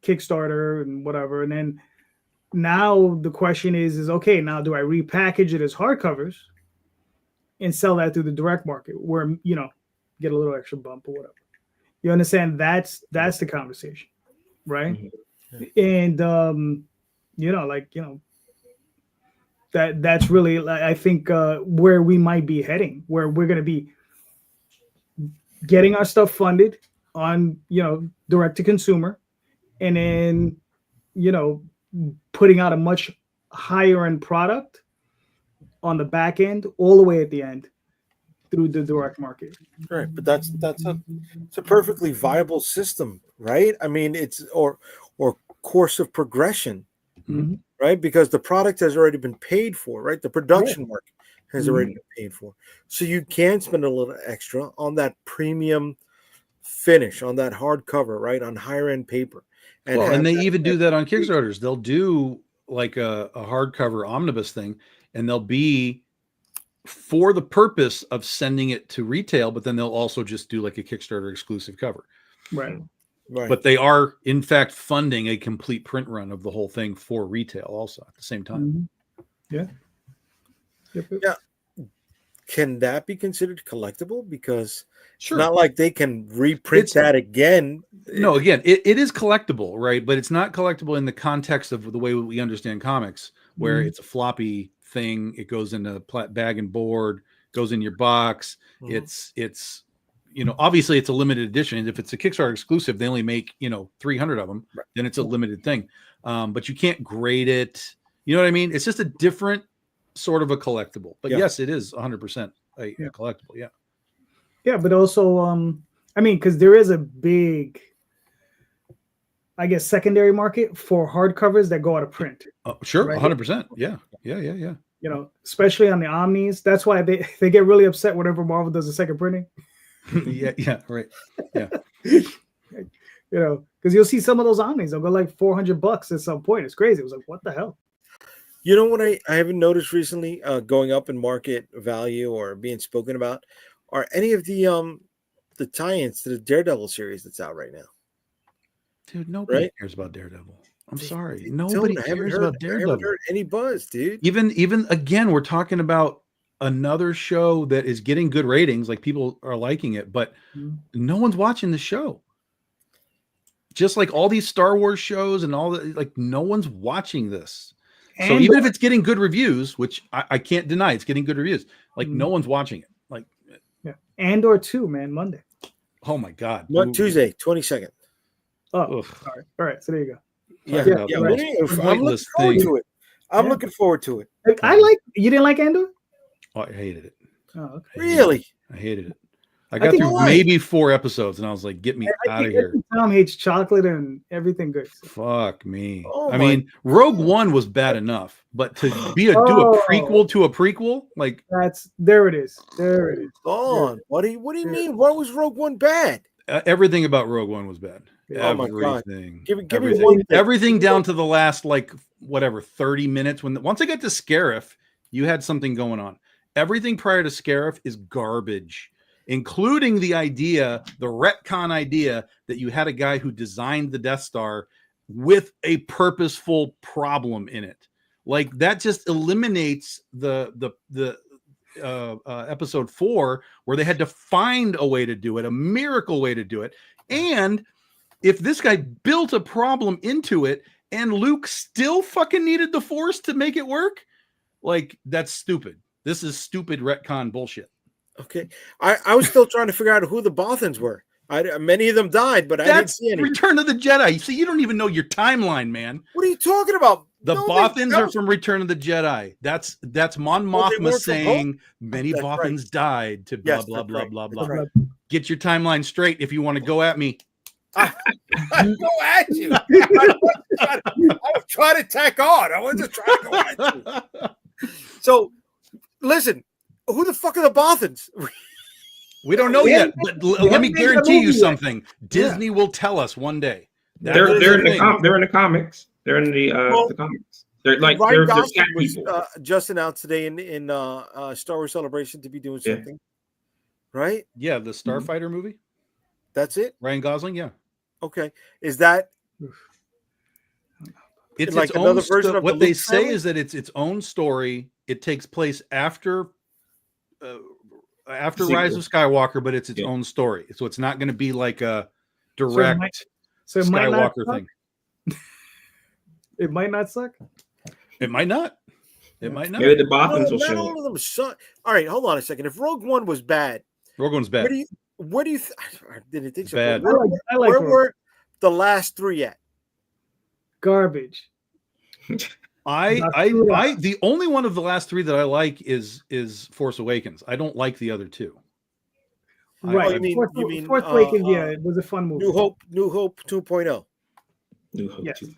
Kickstarter and whatever. And then now the question is okay, now do I repackage it as hardcovers and sell that through the direct market where, get a little extra bump or whatever? You understand? That's the conversation, right? Mhm. And that's really, I think, where we might be heading, where we're going to be getting our stuff funded on, direct to consumer, and then, putting out a much higher end product on the back end, all the way at the end through the direct market. Right, but it's a perfectly viable system, right? I mean, it's or course of progression, Mhm. right? Because the product has already been paid for, right? The production work has already been paid for, so you can spend a little extra on that premium finish, on that hardcover, right? On higher end paper, And have they that- even do that on Kickstarters. They'll do like a hardcover omnibus thing, and they'll be for the purpose of sending it to retail, but then they'll also just do like a Kickstarter exclusive cover. Right. right. But they are, in fact, funding a complete print run of the whole thing for retail also at the same time. Mhm. Yeah. Yep. Yeah. Can that be considered collectible? Because Sure. it's not like they can reprint It's- that again. No, again, it is collectible, right? But it's not collectible in the context of the way we understand comics, where Mhm. it's a floppy thing. It goes in a bag and board, goes in your box. Mhm. It's obviously it's a limited edition. If it's a Kickstarter exclusive, they only make 300 of them. Right. Then it's a limited thing. But you can't grade it. You know what I mean? It's just a different sort of a collectible. But Yeah. yes, it is 100% a collectible. Yeah. Yeah, but also, I mean, because there is a big, I guess, secondary market for hardcovers that go out of print. Sure, Right. 100%. Yeah. Especially on the Omnis. That's why they get really upset whenever Marvel does a second printing. yeah, right. Because you'll see some of those Omnis, they'll go like $400 at some point. It's crazy. It was like, what the hell? You know what I haven't noticed recently, going up in market value or being spoken about, are any of the tie-ins to the Daredevil series that's out right now? Dude, nobody Right? cares about Daredevil. I'm They- sorry. they Nobody don't. I haven't cares heard- about I haven't Daredevil. heard any buzz, dude. Even again, we're talking about another show that is getting good ratings, like people are liking it, but Mhm. no one's watching the show. Just like all these Star Wars shows and all that, like no one's watching this. So And even if it's getting good reviews, which I can't deny, it's getting good reviews. Like Mhm. no one's watching it. Like, Andor 2, man, Monday. oh my god, What, Tuesday, 22nd. Oh, Ugh. sorry. All right, so there you go. Yeah, Talking about yeah. the What most do you- I'm looking pointless forward thing. to it. I'm Yeah. looking forward to it. You didn't like Andor? Oh, I hated it. Oh, okay. I hated Really? it. I hated it. I I got think- through Why? maybe 4 episodes, and I was like, "Get me I out of think here!" Tom hates chocolate and everything good. Fuck me. Oh I my mean, Rogue One was bad enough, but to do a Oh. prequel to a prequel, like There it is. There it is. On. What do you Yeah. mean? Why was Rogue One bad? everything about Rogue One was bad. Oh my God. Everything. Give me everything. one thing. Everything down to the last, like, whatever, 30 minutes. Once I get to Scarif, you had something going on. Everything prior to Scarif is garbage, including the retcon idea that you had a guy who designed the Death Star with a purposeful problem in it. Like, that just eliminates the episode 4, where they had to find a way to do it, a miracle way to do it. And if this guy built a problem into it and Luke still fucking needed the Force to make it work, like, that's stupid. This is stupid retcon bullshit. Okay. I was still trying to figure out who the Bothans were. Many of them died, but I didn't see any. Return of the Jedi. See, you don't even know your timeline, man. What are you talking about? The No, Bothans they- are from Return of the Jedi. That's Mon Oh, they Mothma weren't from saying many That's Bothans right. died to blah, Yes, blah, that's blah, right. blah, That's blah. right. Get your timeline straight if you want to go at me. I go at you. I was trying to tack on. I wasn't trying to go at you. So, listen, who the fuck are the Bothans? We don't know We yet, haven't- but we let haven't me made the guarantee you movie yet. something. Disney will tell us one day. That's They're the in the thing. they're in the comics. They're in Well, the comics. They're like Ryan they're Gosling cat was people. just announced today in Star Wars Celebration to be doing Yeah. something, right? Yeah, the Starfighter movie. That's it. Ryan Gosling. Yeah, Okay, is that it's Like its own another version of what the they Luke say family? is that it's its own story. It takes place after Rise Sequel. of Skywalker, but it's its Yeah. own story. So it's not going to be like a So it direct might- So it might not Skywalker suck? thing. It might not suck. It might not. It might not. Maybe the no, Bothans will not show all up. of them suck? All right, hold on a second. If Rogue One was bad, Rogue One's bad. what do you I didn't think so. Bad. Where, I like where Rogue. were the last 3 at? Garbage. I Not the only one of the last 3 that I like is Force Awakens. I don't like the other 2. Right. you mean- Force, you mean, Force Awakens, uh, yeah, it was a fun movie. New Hope 2.0. New Hope Yes. 2.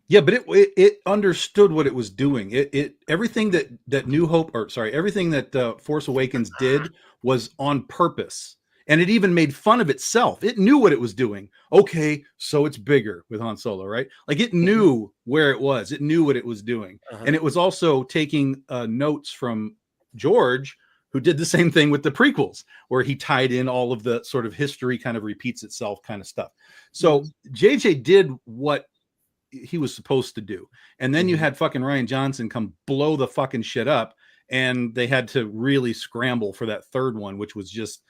Yeah, but it understood what it was doing. It everything that New Hope, or sorry, everything that Force Awakens did was on purpose, and it even made fun of itself. It knew what it was doing. Okay, so it's bigger with Han Solo, right? Like it knew where it was. It knew what it was doing, Uh-huh. and it was also taking notes from George, who did the same thing with the prequels, where he tied in all of the sort of history, kind of repeats itself kind of stuff. So JJ did what he was supposed to do. And then you had fucking Ryan Johnson come blow the fucking shit up, and they had to really scramble for that third one, which was just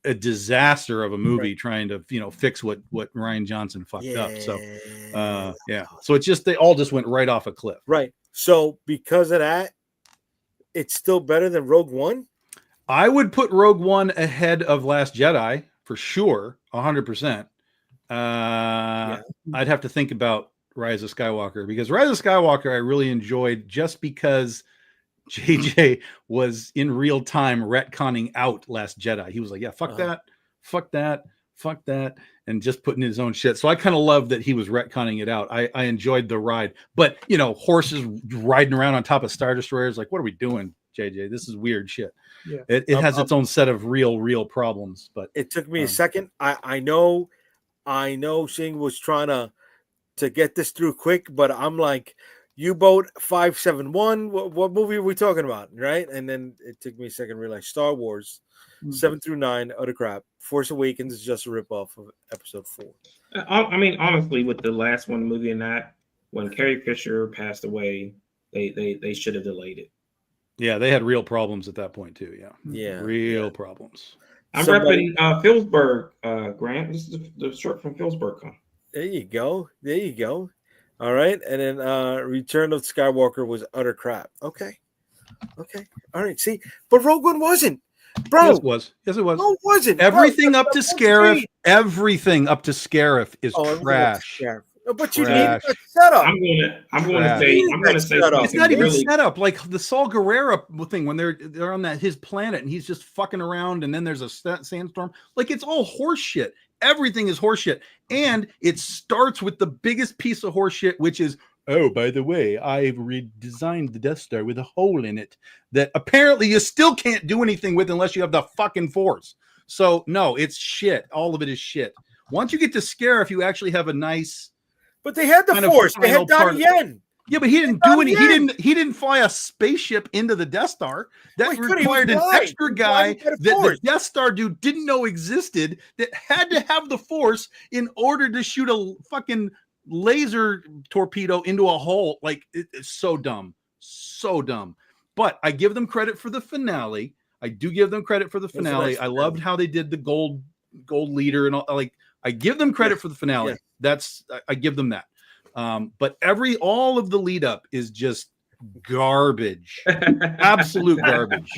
a disaster of a movie trying to, fix what Ryan Johnson fucked up. So yeah. So it's just, they all just went right off a cliff. Right. So because of that, it's still better than Rogue One. I would put Rogue One ahead of Last Jedi for sure, 100%. I'd have to think about Rise of Skywalker, because Rise of Skywalker I really enjoyed just because JJ was in real time retconning out Last Jedi. He was like, yeah, fuck that, and just putting his own shit. So I kind of loved that he was retconning it out. I enjoyed the ride, but horses riding around on top of Star Destroyers, like, what are we doing, JJ? This is weird shit. Yeah. It has its own set of real problems, but It took me a second. I know Singh was trying to get this through quick, but I'm like, U-Boat 571. What movie are we talking about, right? And then it took me a second to realize Star Wars 7 through 9, utter crap. Force Awakens is just a ripoff of Episode 4. I mean, honestly, with the last one movie and that, when Carrie Fisher passed away, they should have delayed it. yeah, they had real problems at that point too. Yeah, Real problems. I'm Somebody- repping Phillipsburg, Grant. This is the short from Phillipsburg. There you go. All right, and then Return of Skywalker was utter crap. Okay, all right. See, but Rogue One wasn't, bro. Yes, it was. Yes, it was. No, it wasn't. Everything Bro, up to that's Scarif. great. Everything up to Scarif is everything up to trash. Scarif. No, but you Trash. need a setup. I'm gonna Trash. say It's not even really, set up like the Saul Guerrero thing when they're on his planet and he's just fucking around, and then there's a sandstorm. Like, it's all horseshit. Everything is horseshit, and it starts with the biggest piece of horseshit, which is, oh, by the way, I've redesigned the Death Star with a hole in it that apparently you still can't do anything with unless you have the fucking Force. So no, it's shit. All of it is shit. Once you get to Scarif, you actually have a nice. But they had the kind of Force. They final had part Donnie of- Yen. Yeah, but he didn't do any. He didn't fly a spaceship into the Death Star. That Well, he couldn't. He required was an blind. extra He was guy blind by the that the Force. Death Star dude didn't know existed, that had to have the Force in order to shoot a fucking laser torpedo into a hole. Like, it's so dumb, so dumb. But I give them credit for the finale. I do give them credit for the was a nice finale. I finale. loved how they did the gold leader and all. Like, I give them credit Yes. for the finale. Yes. That's I give them that. But all of the lead up is just garbage. Absolute garbage.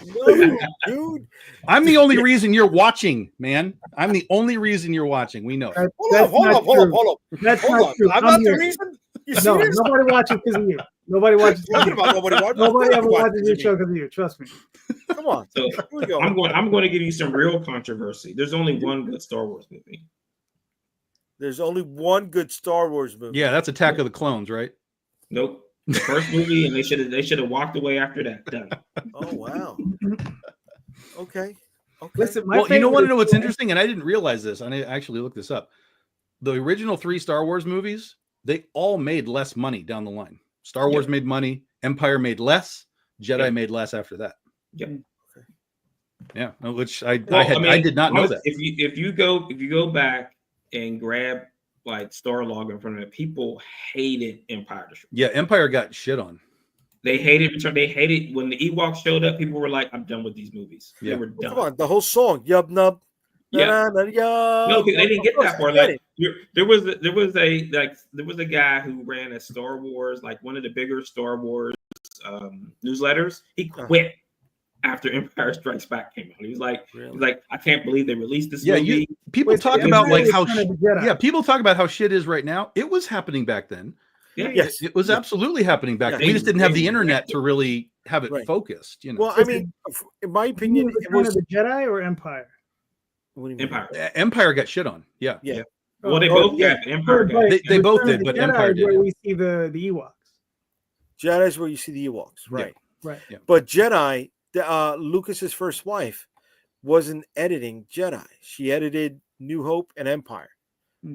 No, dude. I'm the only reason you're watching, man. I'm the only reason you're watching. We know. That- Hold that's on, not hold true. on. That's Hold not on. true. I'm not the here. reason. You No, serious? nobody watches because of you. Nobody watches. Talking about nobody watching. Nobody ever watches watches your me. show because of you. Trust me. Come on. So Here we go. I'm going to give you some real controversy. There's only one good Star Wars movie. There's only one good Star Wars movie. Yeah, that's Attack of the Clones, right? Nope. The first movie, and they should have walked away after that. Done. Oh wow. Okay. Okay. Listen, my Well, you know favorite what's is- interesting, and I didn't realize this. I actually looked this up. The original 3 Star Wars movies, they all made less money down the line. Star Wars made money, Empire made less, Jedi made less after that. Yep. Yeah, which I Well, I did not know that. If you go back and grab like Starlog in front of it, people hated Empire Destroyer. Yeah, Empire got shit on. They hated Return. They hated when the Ewoks showed up. People were like, "I'm done with these movies." Yeah. They were Well, done. come on, the whole song. Yub nub. Yeah. Yub. No, they didn't get that far. Of course, I Like there was a guy who ran a Star Wars, like one of the bigger Star Wars newsletters. He quit after Empire Strikes Back came out. He was like, I can't believe they released this Yeah, movie. People Wait, talk it's about really like how Return of the Jedi. yeah, people talk about how shit is right now. It was happening back then. Yeah. Yes. It was absolutely happening back Yeah. then. We just didn't have the They- internet to really have it Right. focused. You know, Well, I mean, in my opinion, it Return was. of the Jedi or Empire. What do you mean? Empire. Empire got shit on. Yeah, Well, they Oh, both yeah. got Empire. But Got They both Return of did, the but Jedi Empire is where did, yeah. we see the Ewoks. Jedi is where you see the Ewoks, right? Right. Yeah. But Jedi, Lucas's first wife, wasn't editing Jedi. She edited New Hope and Empire. Hmm.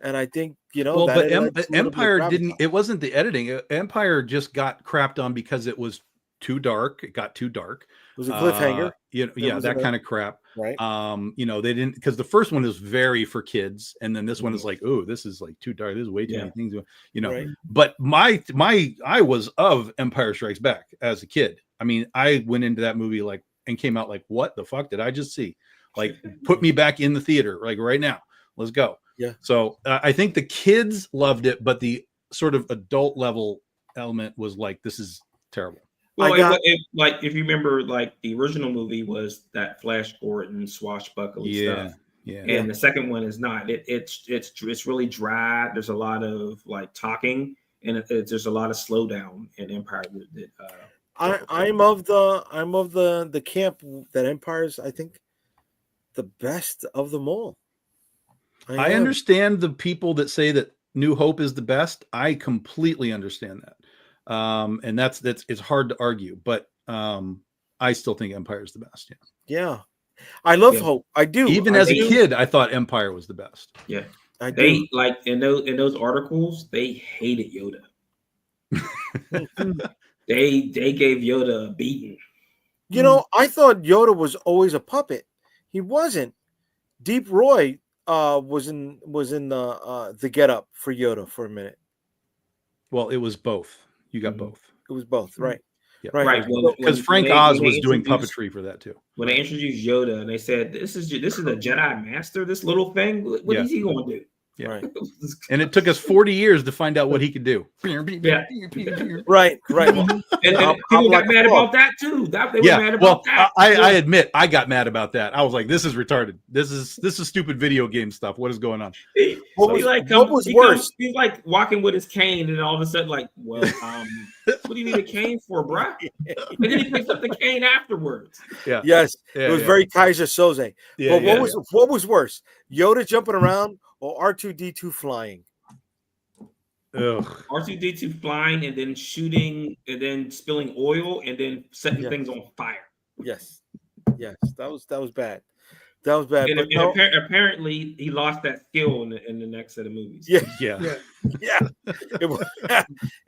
And I think well, that but led to a little bit of Empire didn't. gravitas. It wasn't the editing. Empire just got crapped on because it was too dark. It got too dark. It was a cliffhanger, Yeah, was that a- kind of crap. right? They didn't, because the first one is very for kids, and then this one is like, oh, this is like too dark. This is way too many things. Right. But I was of Empire Strikes Back as a kid. I mean, I went into that movie like and came out like, what the fuck did I just see? Like, put me back in the theater, like right now. Let's go. Yeah. So I think the kids loved it, but the sort of adult level element was like, this is terrible. Well, I got- like if you remember, like the original movie was that Flash Gordon swashbuckling stuff, Yeah. and the second one is not. It's really dry. There's a lot of like talking, and there's a lot of slowdown in Empire. I'm of the camp that Empire's, I think, the best of them all. I am. understand the people that say that New Hope is the best. I completely understand that. And that's it's hard to argue, but I still think Empire is the best. Yeah. Yeah, I love Yeah. Hope. I do. Even I as a do. kid, I thought Empire was the best. Yeah, I they do. like in those articles, they hated Yoda. They gave Yoda a beating. You know, I thought Yoda was always a puppet. He wasn't. Deep Roy was in the Get Up for Yoda for a minute. Well, it was both. You got Mhm. both. It was both, right? Yeah. Right, Because Frank Oz was doing puppetry for that too. When they introduced Yoda and they said, "This is a Jedi Master, this little thing. What Yeah. is he going to do?" Yeah. Right. And it took us 40 years to find out what he could do. Yeah. Right. Well, And I'll people got like mad the frog. about that too. They were Yeah, mad well, about that. I admit I got mad about that. I was like, "This is retarded. This is stupid video game stuff. What is going on?" What was worse? He's like walking with his cane, and all of a sudden, like, well, what do you need a cane for, bruh? And then he picks up the cane afterwards. Yeah, Yes, yeah, it was yeah. very Kaiser Soze. Yeah, But what was worse? Yoda jumping around or R2D2 flying? Ugh. R2D2 flying and then shooting and then spilling oil and then setting Yeah. things on fire. Yes, that was bad. That was bad. And, But no, apparently, he lost that skill in the next set of movies. yeah, Yeah. yeah.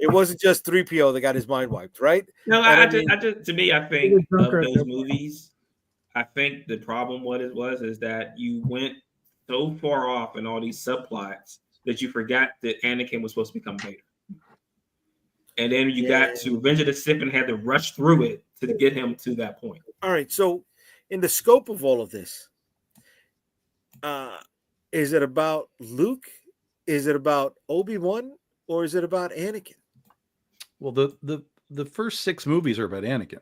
It wasn't just 3PO that got his mind wiped, right? No, And I I mean- just to me, I was think of drunker at those that point. movies. I think the problem what it was is that you went so far off in all these subplots that you forgot that Anakin was supposed to become Vader. and then you got to Revenge of the Sith and had to rush through it to get him to that point. All right. So, in the scope of all of this, is it about Luke? Is it about Obi-Wan? Or is it about Anakin? Well, the first 6 movies are about Anakin.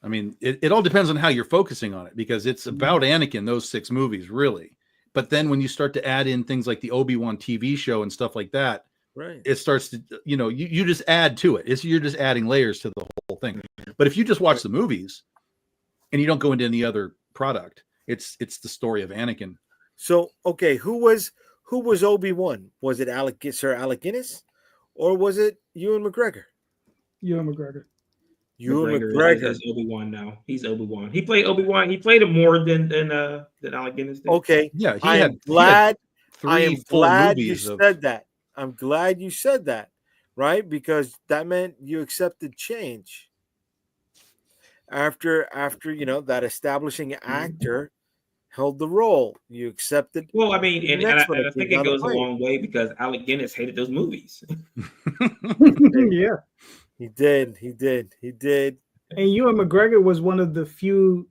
I mean, it all depends on how you're focusing on it, because it's about Anakin, those 6 movies, really. But then when you start to add in things like the Obi-Wan TV show and stuff like that, Right. it starts to, you just add to it. You're just adding layers to the whole thing. But if you just watch the movies and you don't go into any other product, it's the story of Anakin. So, okay, who was Obi-Wan? Was it Sir Alec Guinness, or was it Ewan McGregor? Ewan McGregor. Ewan McGregor McGregor. is Obi-Wan now. He's Obi-Wan. He played Obi-Wan. He played him more than Alec Guinness did. Okay, Yeah, I am glad you movies said that. I'm glad you said that, right? Because that meant you accepted change. After that establishing actor held the role, you accepted. Well, I mean, and I think came it down the goes a pipe. long way because Alec Guinness hated those movies. Yeah. He did. And Ewan McGregor was one of the few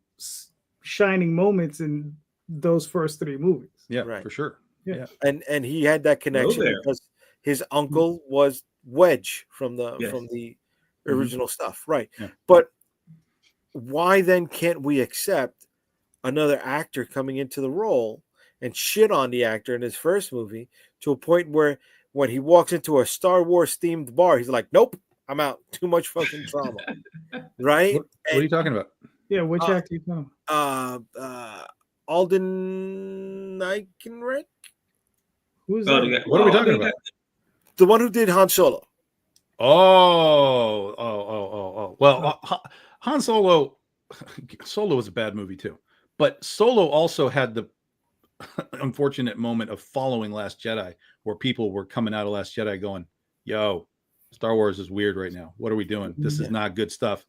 shining moments in those first 3 movies. Yeah, Right. for sure. Yeah. And he had that connection there. because his uncle was Wedge from the Yes. original stuff, right? Yeah. But why then can't we accept another actor coming into the role and shit on the actor in his first movie to a point where when he walks into a Star Wars themed bar, he's like, "Nope, I'm out. Too much fucking trauma." Right? What are you talking about? Yeah, which actor you know? Alden Ehrenreich, Who's Oh, that? What are we talking about? the one who did Han Solo. Oh. Well, Han Solo was a bad movie too. But Solo also had the unfortunate moment of following Last Jedi, where people were coming out of Last Jedi going, "Yo, Star Wars is weird right now. What are we doing? This is not good stuff."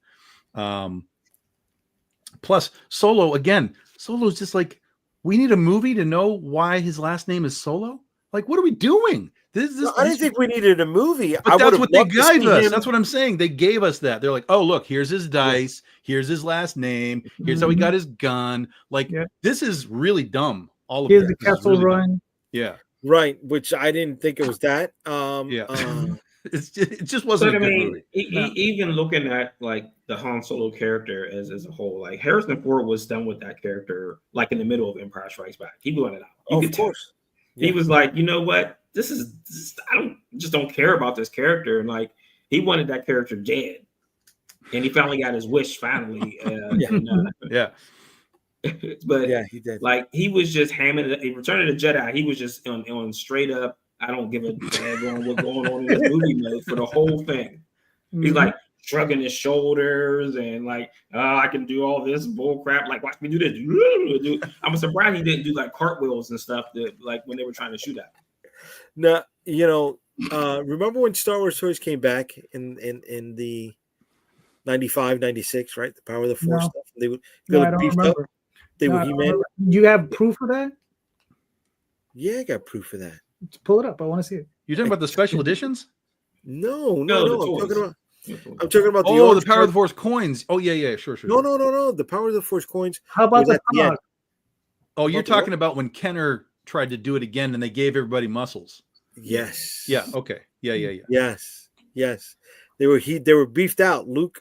Plus, Solo's just like, we need a movie to know why his last name is Solo. Like, what are we doing? I didn't think we needed a movie. But that's what they gave us. That's what I'm saying. They gave us that. They're like, "Oh, look, here's his dice. Here's his last name. Here's how he got his gun." Like, this is really dumb. All of Here's it. the This is Kessel really Run. dumb. Yeah. Right, which I didn't think it was that. It just wasn't a good movie. Even looking at like the Han Solo character as a whole, like Harrison Ford was done with that character, like in the middle of Empire Strikes Back. He blew it out. Of course, he was like, you know what? I don't care about this character, and like he wanted that character dead, and he finally got his wish. Finally, Yeah. But yeah, he did. Like he was just hamming it. In Return of the Jedi, he was just on straight up. I don't give a damn on what's going on in this movie mode for the whole thing. He's like shrugging his shoulders and like, I can do all this bull crap. Like, watch me do this. I'm surprised he didn't do like cartwheels and stuff that like when they were trying to shoot at him. Now, remember when Star Wars toys came back in the 95, 96, right? The Power of the Force stuff. They would I don't remember. They were He-Man. You have proof of that? Yeah, I got proof of that. Let's pull it up. I want to see it. You're talking about the special editions? No. the I'm talking about the Power of the Force coins. Oh, yeah, sure. No. The Power of the Force coins. How about the yeah. Oh, you're talking about when Kenner tried to do it again and they gave everybody muscles. Yes. Yeah. Okay. Yeah. Yes. They were beefed out. Luke's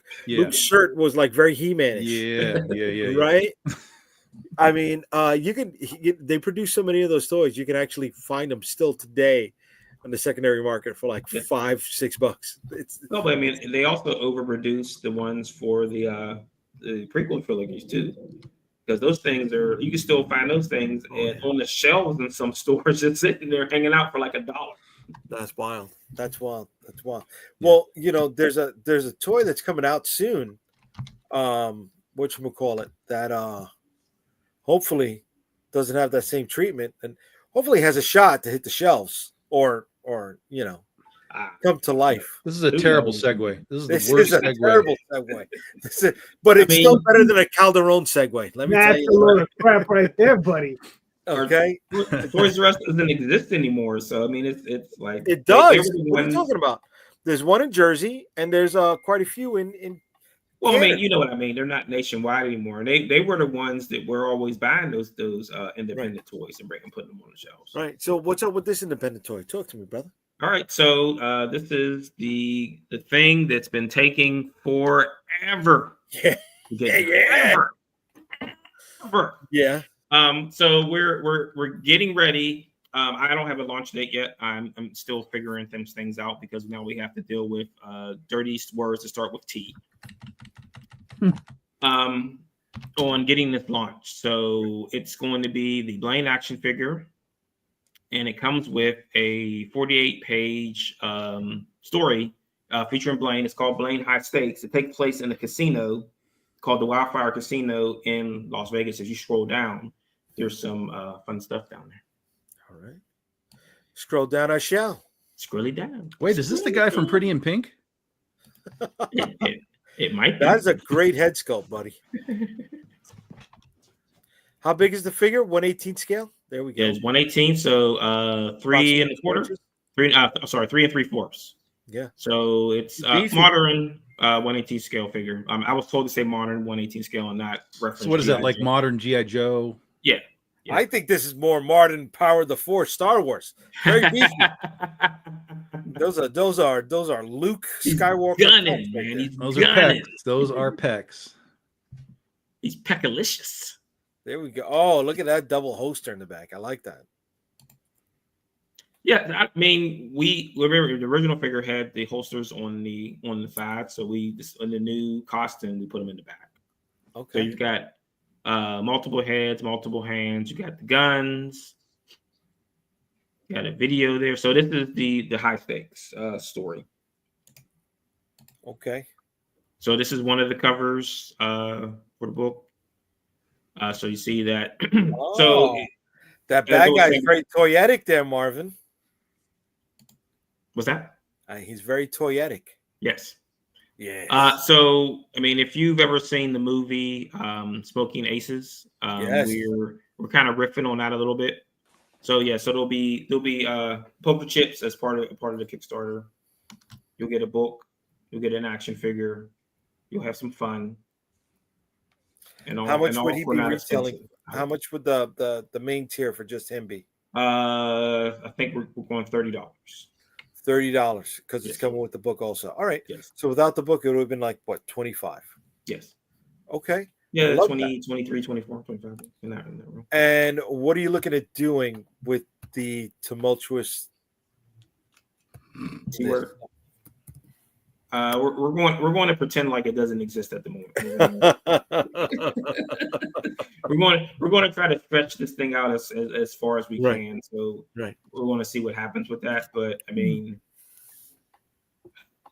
shirt was like very He-Man-ish. Yeah. Right. I mean, they produce so many of those toys. You can actually find them still today on the secondary market for like $5-6. No, but I mean, they also overproduced the ones for the prequel trilogies too, because those things you can still find those things on the shelves in some stores. It's sitting there hanging out for like $1. That's wild. Well, there's a toy that's coming out soon. Whatchamacallit, that hopefully doesn't have that same treatment and hopefully has a shot to hit the shelves or come to life. This is a terrible segue. This is a terrible segue. But it's still better than a Calderon segue. Let me tell you. That's a load of crap right there, buddy. Okay. Toys R Us doesn't exist anymore, so I mean, it's like it does. What are you talking about? There's one in Jersey, and there's quite a few in. Well, I mean, Canada. you know what I mean. They're not nationwide anymore. And they were the ones that were always buying those independent toys and putting them on the shelves. Right. So what's up with this independent toy? Talk to me, brother. All right. So this is the thing that's been taking forever. Yeah. To get forever. Yeah. So we're getting ready. I don't have a launch date yet. I'm still figuring things out because now we have to deal with dirty words to start with T. On getting this launched. So it's going to be the Blaine action figure, and it comes with a 48-page story featuring Blaine. It's called Blaine High Stakes. It takes place in a casino called the Wildfire Casino in Las Vegas. As you scroll down, there's some fun stuff down there. All right. Scroll down, I shall. Scroll it down. Wait, is this the guy from Pretty in Pink? It might be. That's a great head sculpt, buddy. How big is the figure? 1/18 scale. There we go. Yeah, it's 1/18, so 3 1/4. 3 3 3/4. Yeah. So it's modern 1/18 scale figure. I was told to say modern 1/18 scale and not reference. So what is that, like modern G.I. Joe? Yeah. I think this is more modern Power of the Force Star Wars. Very beefy. those are Luke Skywalker. Gunning, man. He's Those are gunning. pecs. Those are pecs. He's peckalicious. There we go. Oh, look at that double holster in the back. I like that. Yeah, I mean, we remember the original figure had the holsters on the side, so we just in the new costume we put them in the back. Okay. So you've got multiple heads, multiple hands. You got the guns. You got a video there. So this is the high stakes story. Okay. So this is one of the covers for the book. So you see that. Oh, So that bad guy is very toyetic there, Marvin. what's that? He's very toyetic. Yes. Yeah. So I mean, if you've ever seen the movie Smoking Aces, Yes. we're kind of riffing on that a little bit. So yeah, so there'll be poker chips as part of the Kickstarter. You'll get a book, you'll get an action figure, you'll have some fun. And all, How much and would all he for be not retailing? expensive. How much would the main tier for just him be? I think we're going $30. $30 because Yes. it's coming with the book also. All right. Yes. So without the book, it would have been like what, 25? Yes. Okay. Yeah, love 20, 23, 24, 25 in that room. And what are you looking at doing with the tumultuous T-word. We're going to pretend like it doesn't exist at the moment. we're going to try to stretch this thing out as far as we Right. can. So Right. we're going to see what happens with that. But I mean,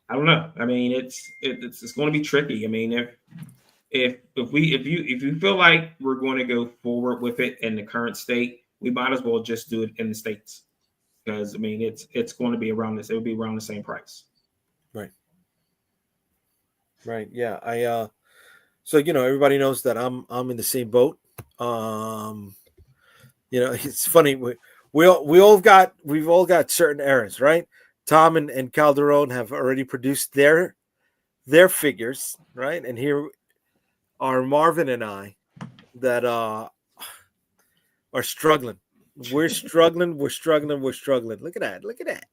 I don't know. I mean, it's going to be tricky. I mean, if you feel like we're going to go forward with it in the current state, we might as well just do it in the States, because I mean it's going to be around this. It would be around the same price. Right. Yeah. So everybody knows that I'm in the same boat. It's funny. We've all got certain errands, right? Tom and Calderon have already produced their figures, right? And here are Marvin and I that are struggling. We're struggling. Look at that.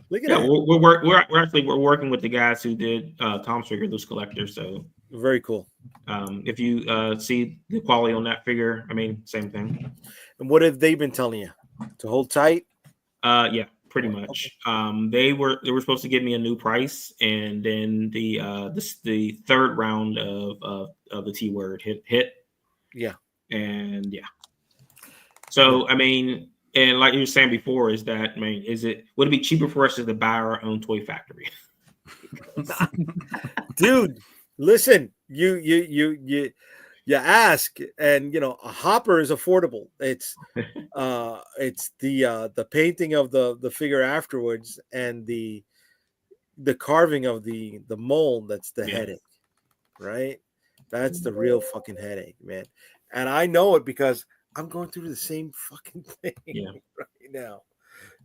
Yeah, we're working with the guys who did Tom's figure, Loose Collector. So very cool. If you see the quality on that figure, I mean, same thing. And what have they been telling you? To hold tight? Yeah, pretty much. They were supposed to give me a new price, and then the third round of the T-word hit. Yeah. And yeah. So I mean. And like you were saying before, would it be cheaper for us to buy our own toy factory? Dude, listen, you ask, and a hopper is affordable. It's the painting of the figure afterwards and the carving of the mold that's the headache, right? That's the real fucking headache, man. And I know it because I'm going through the same fucking thing right now.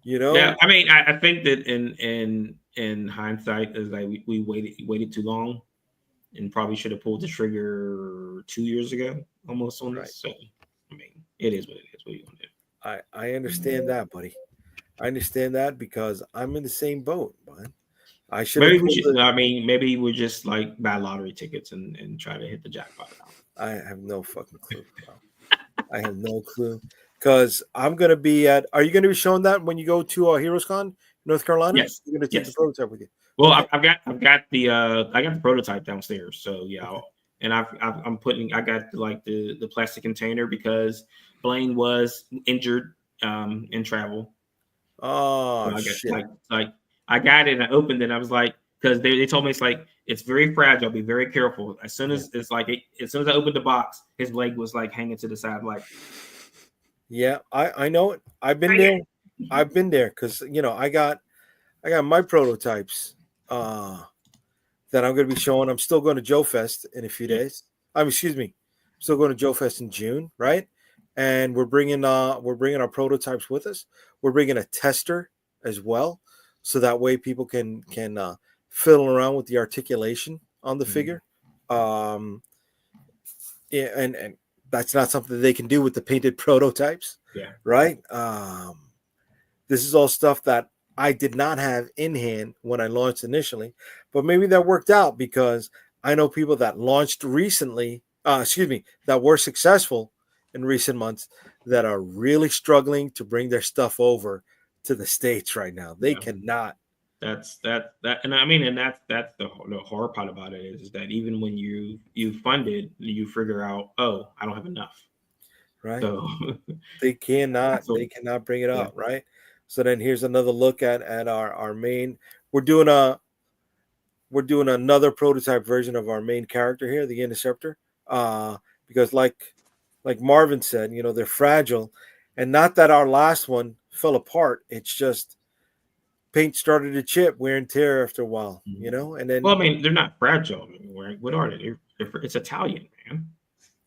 You know? Yeah, I mean, I think that in hindsight, is like we waited too long, and probably should have pulled the trigger 2 years ago, almost on Right. this. So, I mean, it is what it is. What are you gonna do? I understand that, buddy. I understand that because I'm in the same boat, man. I should have Maybe we pulled should. the, I mean, maybe we just like buy lottery tickets and try to hit the jackpot. I have no fucking clue, bro. I have no clue. Because I'm gonna be at, are you gonna be showing that when you go to Heroes Con, North Carolina? Yes. You're gonna take the Yes. prototype with you. Well, Okay. I've got the prototype downstairs. So yeah, Okay. and I got like the plastic container because Blaine was injured in travel. Oh So I got shit. like I got it and I opened it. And I was like, because they told me it's very fragile. Be very careful. As soon as as soon as I opened the box, his leg was like hanging to the side. Like, Yeah, I know it. I've been there. I've been there because I got my prototypes that I'm going to be showing. I'm still going to Joe Fest in a few days. Excuse me, I'm still going to Joe Fest in June, right? And we're bringing our prototypes with us. We're bringing a tester as well, so that way people can fiddle around with the articulation on the figure. Yeah, and that's not something they can do with the painted prototypes. Yeah. Right. This is all stuff that I did not have in hand when I launched initially, but maybe that worked out because I know people that launched recently, that were successful in recent months that are really struggling to bring their stuff over to the States right now. They Yeah. cannot. that's and I mean, and that's the horror part about it is that even when you fund it, you figure out, oh, I don't have enough. Right. So They cannot So- bring it Yeah. up, right? So then here's another look at our main. We're doing another prototype version of our main character here, the Interceptor. Because like Marvin said, they're fragile, and not that our last one fell apart. It's just paint started to chip, wear and tear after a while, and then well, I mean, they're not fragile. I mean, what are they? It's Italian, man.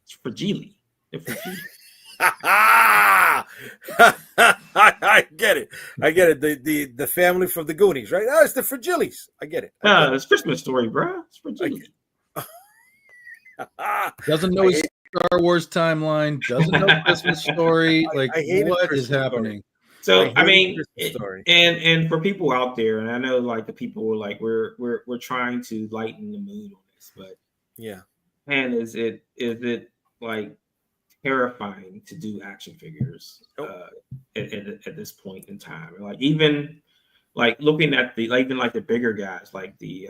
It's fragile. They're fragile. I get it. The family from the Goonies, right? Oh, it's the Fragilis. I get it. It's Christmas Story, bro. It's fragile. Doesn't know his Star Wars timeline. Doesn't know Christmas Story. Like, I hated what Christmas is happening? So I hated mean, Christmas Story. and for people out there, and I know like the people were like, we're trying to lighten the mood on this, but Yeah. man, is it like terrifying to do action figures at this point in time? Like even like looking at even like the bigger guys, like the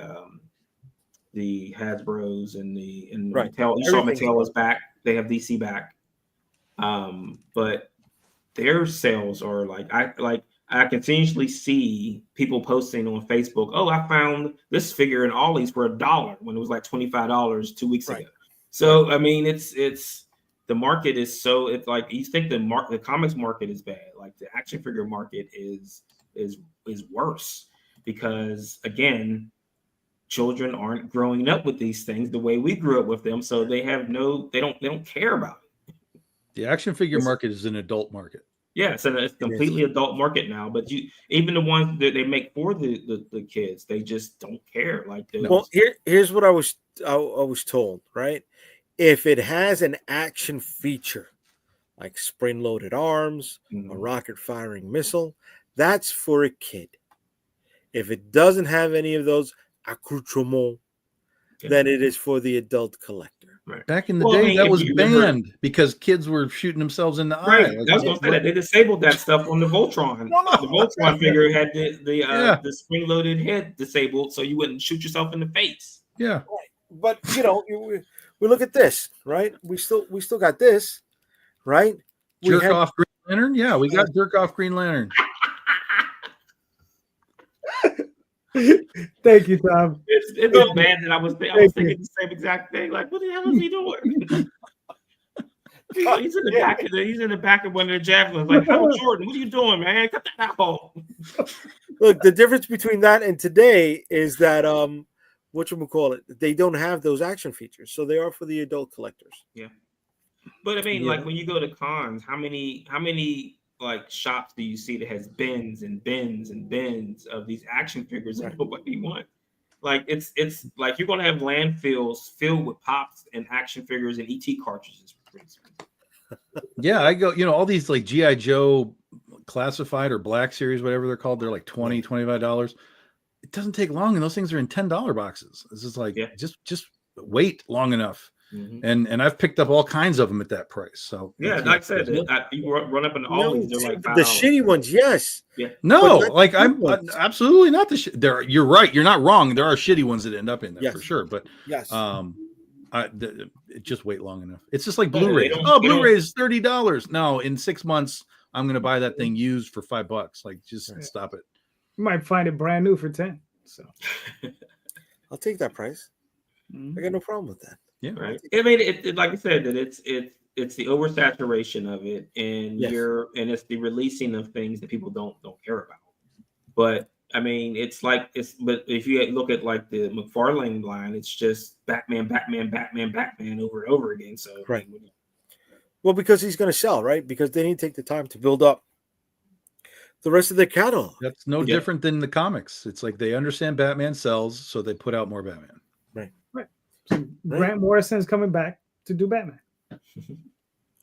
Hasbro's and Right. Mattel. You saw Everything's Mattel is back. They have DC back, but their sales are I continuously see people posting on Facebook, oh, I found this figure in Ollie's for $1 when it was like $25 2 weeks Right. ago. So I mean, it's the market is so, it's like you think the comics market is bad, like the action figure market is worse because again, children aren't growing up with these things the way we grew up with them, so they don't care about it. The action figure market is an adult market. Yeah, so it's completely adult market now. But even the ones that they make for the kids, they just don't care. Like, well, here's what I was told. Right, if it has an action feature like spring-loaded arms, a rocket-firing missile, that's for a kid. If it doesn't have any of those accoutrements, then it is for the adult collector. Right. Back in the day, that was banned because kids were shooting themselves in the eye. Right. I was going to say that they disabled that stuff on the Voltron. The Voltron figure had the spring-loaded head disabled, so you wouldn't shoot yourself in the face. Yeah. But we look at this, right? We still got this, right? Jerk off Green Lantern. Yeah, we got jerk off Green Lantern. Thank you, Tom. It's so bad that I was thinking the same exact thing. Like, what the hell is he doing? He's in the back of one of the javelins. Like, Howard Jordan, what are you doing, man? Cut that out. Look, the difference between that and today is that whatchamacallit, they don't have those action features, so they are for the adult collectors. Yeah, but I mean, like when you go to cons, how many like shops do you see that has bins and bins and bins of these action figures that nobody wants? Like it's like you're gonna have landfills filled with pops and action figures and ET cartridges. Yeah, I go, all these like GI Joe classified or Black Series, whatever they're called, they're like $20, $25. It doesn't take long, and those things are in $10 boxes. This is like just wait long enough. And I've picked up all kinds of them at that price. So like I said, you run up in all these, they're like $5. The shitty ones, yes. Yeah. No, like I'm absolutely not the there. You're right. You're not wrong. There are shitty ones that end up in there for sure. But yes, just wait long enough. It's just like Blu-rays. Blu-ray is $30. No, in 6 months, I'm gonna buy that thing used for $5. Like, just stop it. You might find it brand new for 10. So I'll take that price. I got no problem with that. Yeah, right. I mean, it like I said, that it's the oversaturation of it, and it's the releasing of things that people don't care about. But I mean, but if you look at like the McFarlane line, it's just Batman over and over again. So right. Well, because he's going to sell, right? Because they need to take the time to build up the rest of their catalog. That's no different than the comics. It's like they understand Batman sells, so they put out more Batman. Right. So Grant Morrison's coming back to do Batman.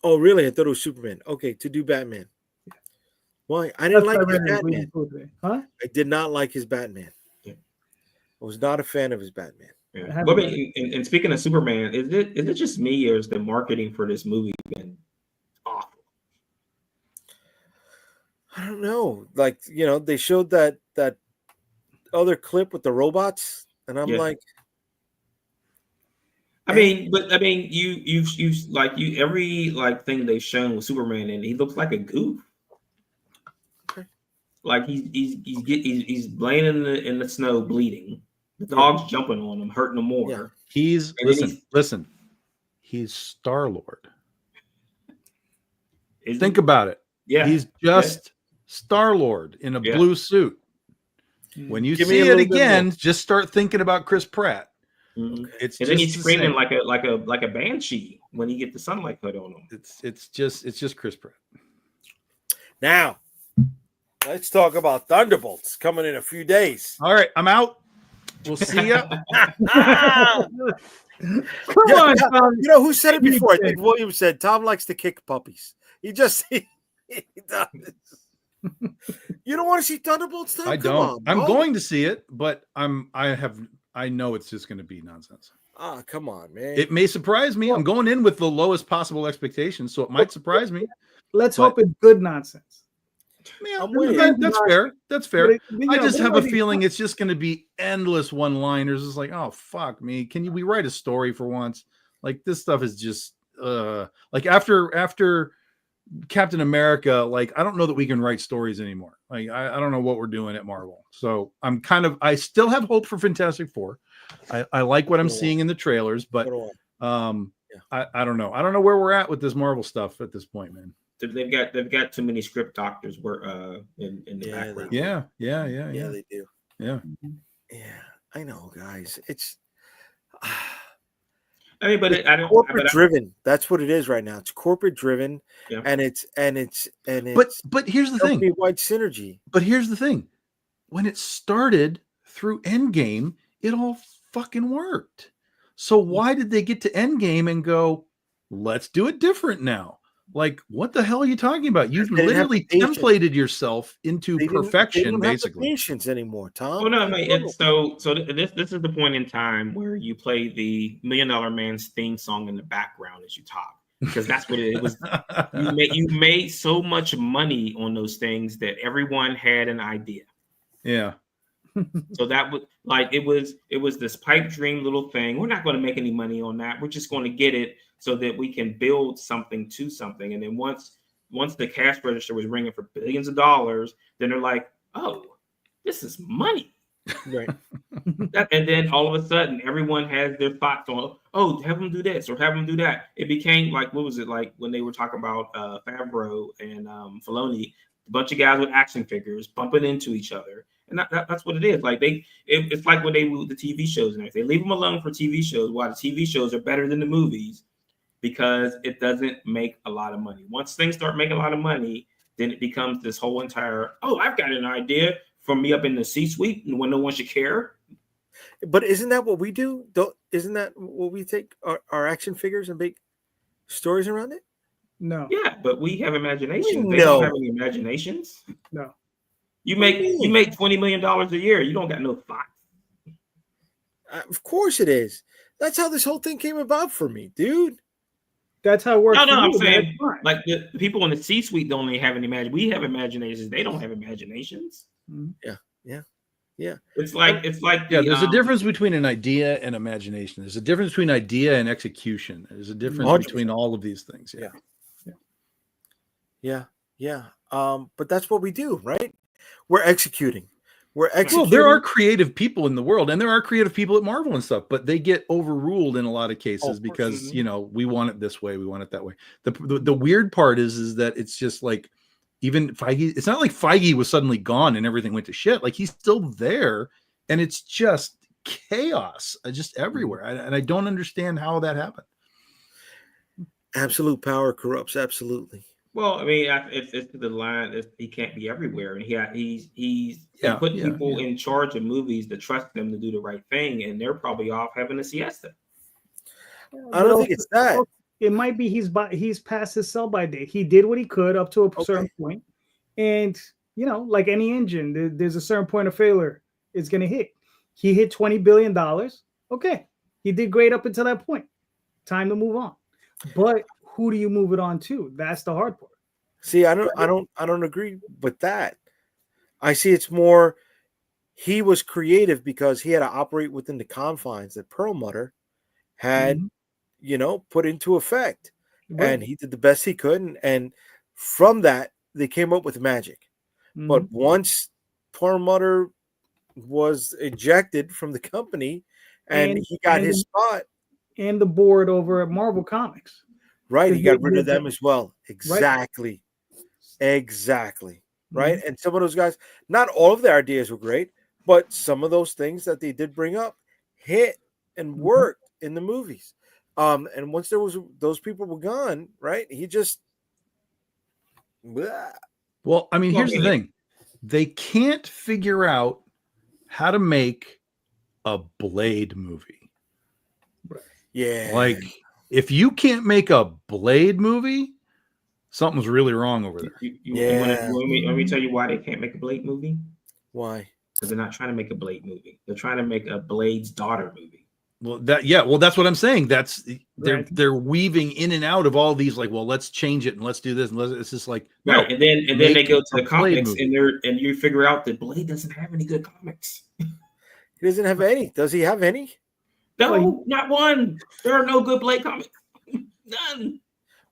Oh, really? I thought it was Superman. Okay, to do Batman. Why? I didn't like his Batman. Huh? I did not like his Batman. I was not a fan of his Batman. Yeah. Well, and speaking of Superman, is it just me, or is the marketing for this movie been awful? I don't know. Like, they showed that other clip with the robots, and I'm like, you every like thing they've shown with Superman, and he looks like a goof. Okay. Like he's laying in the snow bleeding. The dog's jumping on him, hurting him more. Yeah. He's Star-Lord. Think about it. Yeah. He's just Star-Lord in a blue suit. When you see it again, just start thinking about Chris Pratt. Mm-hmm. And then he's screaming like a banshee when you get the sunlight put on him. It's just Chris Pratt. Now, let's talk about Thunderbolts coming in a few days. All right, I'm out. We'll see you. Come on, Tom. You know who said it before? I think William said Tom likes to kick puppies. He does. You don't want to see Thunderbolts? Tom? I don't. I'm going to see it, but I know it's just going to be nonsense. Ah, come on, man. It may surprise me. I'm going in with the lowest possible expectations, so it might surprise me. Let's hope it's good nonsense. Yeah, that's fair. That's fair. I just have a feeling it's just going to be endless one-liners. It's like, oh, fuck me. Can we write a story for once? Like, this stuff is just like after Captain America, like, I don't know that we can write stories anymore. Like, I don't know what we're doing at Marvel. So I still have hope for Fantastic Four. I like what I'm seeing in the trailers, but I don't know. I don't know where we're at with this Marvel stuff at this point, man. They've got too many script doctors in the background. Yeah, they do. Yeah. I know, guys. It's corporate driven. That's what it is right now. It's corporate driven, and it's but here's the thing. Wide synergy. But here's the thing. When it started through Endgame, it all fucking worked. So why did they get to Endgame and go, let's do it different now? Like, what the hell are you talking about? You've literally templated yourself into perfection, they don't basically. Have the patience anymore, Tom. Oh no, I mean, so this is the point in time where you play the $1 Million Man's theme song in the background as you talk, because that's what it was. You made so much money on those things that everyone had an idea. Yeah. So that was like it was this pipe dream little thing. We're not going to make any money on that. We're just going to get it so that we can build something to something. And then once the cash register was ringing for billions of dollars, then they're like, oh, this is money. Right. And then all of a sudden, everyone has their thoughts on, oh, have them do this or have them do that. It became like, what was it like when they were talking about Favreau and Filoni, a bunch of guys with action figures bumping into each other. And that's what it is. Like it's like when they move the TV shows and everything. They leave them alone for TV shows, while the TV shows are better than the movies because it doesn't make a lot of money. Once things start making a lot of money, then it becomes this whole entire, oh, I've got an idea from me up in the C-suite when no one should care. But isn't that what we do? Isn't that what we take our action figures and make stories around it? No. Yeah, but we have imaginations. We They don't know. have any imaginations. No. You make $20 million a year. You don't got no thoughts. Of course it is. That's how this whole thing came about for me, dude. That's how it works. No, for I'm you, saying that's fine. like the people in the C-suite don't have any imaginations. We have imaginations. They don't have imaginations. Yeah. It's like Yeah, the, there's a difference between an idea and imagination. There's a difference between idea and execution. There's a difference 100%. between all of these things. Yeah. But that's what we do, right? We're executing. We're executing. Well, there are creative people in the world, and there are creative people at Marvel and stuff, but they get overruled in a lot of cases because we want it this way, we want it that way. The weird part is that it's just like even Feige. It's not like Feige was suddenly gone and everything went to shit. Like he's still there, and it's just chaos, just everywhere. And I don't understand how that happened. Absolute power corrupts. Absolutely. well, I mean, it's the line. He can't be everywhere, and he's put people in charge of movies to trust them to do the right thing, and they're probably off having a siesta. I don't think it's that. It might be he's past his sell-by date. He did what he could up to a certain point, and like any engine, there's a certain point of failure. It's going to hit. He hit $20 billion. Okay, he did great up until that point. Time to move on. But who do you move it on to? That's the hard part. See, I don't agree with that. I see it's more he was creative because he had to operate within the confines that Perlmutter had, put into effect. Right. And he did the best he could. And from that, they came up with magic. But once Perlmutter was ejected from the company and he got his spot. And the board over at Marvel Comics. Right. He got rid of them as well. Exactly. Right. Exactly. Right. And some of those guys, not all of their ideas were great, but some of those things that they did bring up hit and worked in the movies. And once those people were gone, right, he just Well, I mean, here's the thing. They can't figure out how to make a Blade movie. Yeah. Like, if you can't make a Blade movie, something's really wrong over there. Let me tell you why they can't make a Blade movie. Why? Because they're not trying to make a Blade movie. They're trying to make a Blade's daughter movie. Well, that's what I'm saying. They're weaving in and out of all these, like, well, let's change it and let's do this. And it's just like, right. And then they go to the comics movie. and you figure out that Blade doesn't have any good comics. He doesn't have any. Does he have any? No, not one. There are no good Blade comics. None.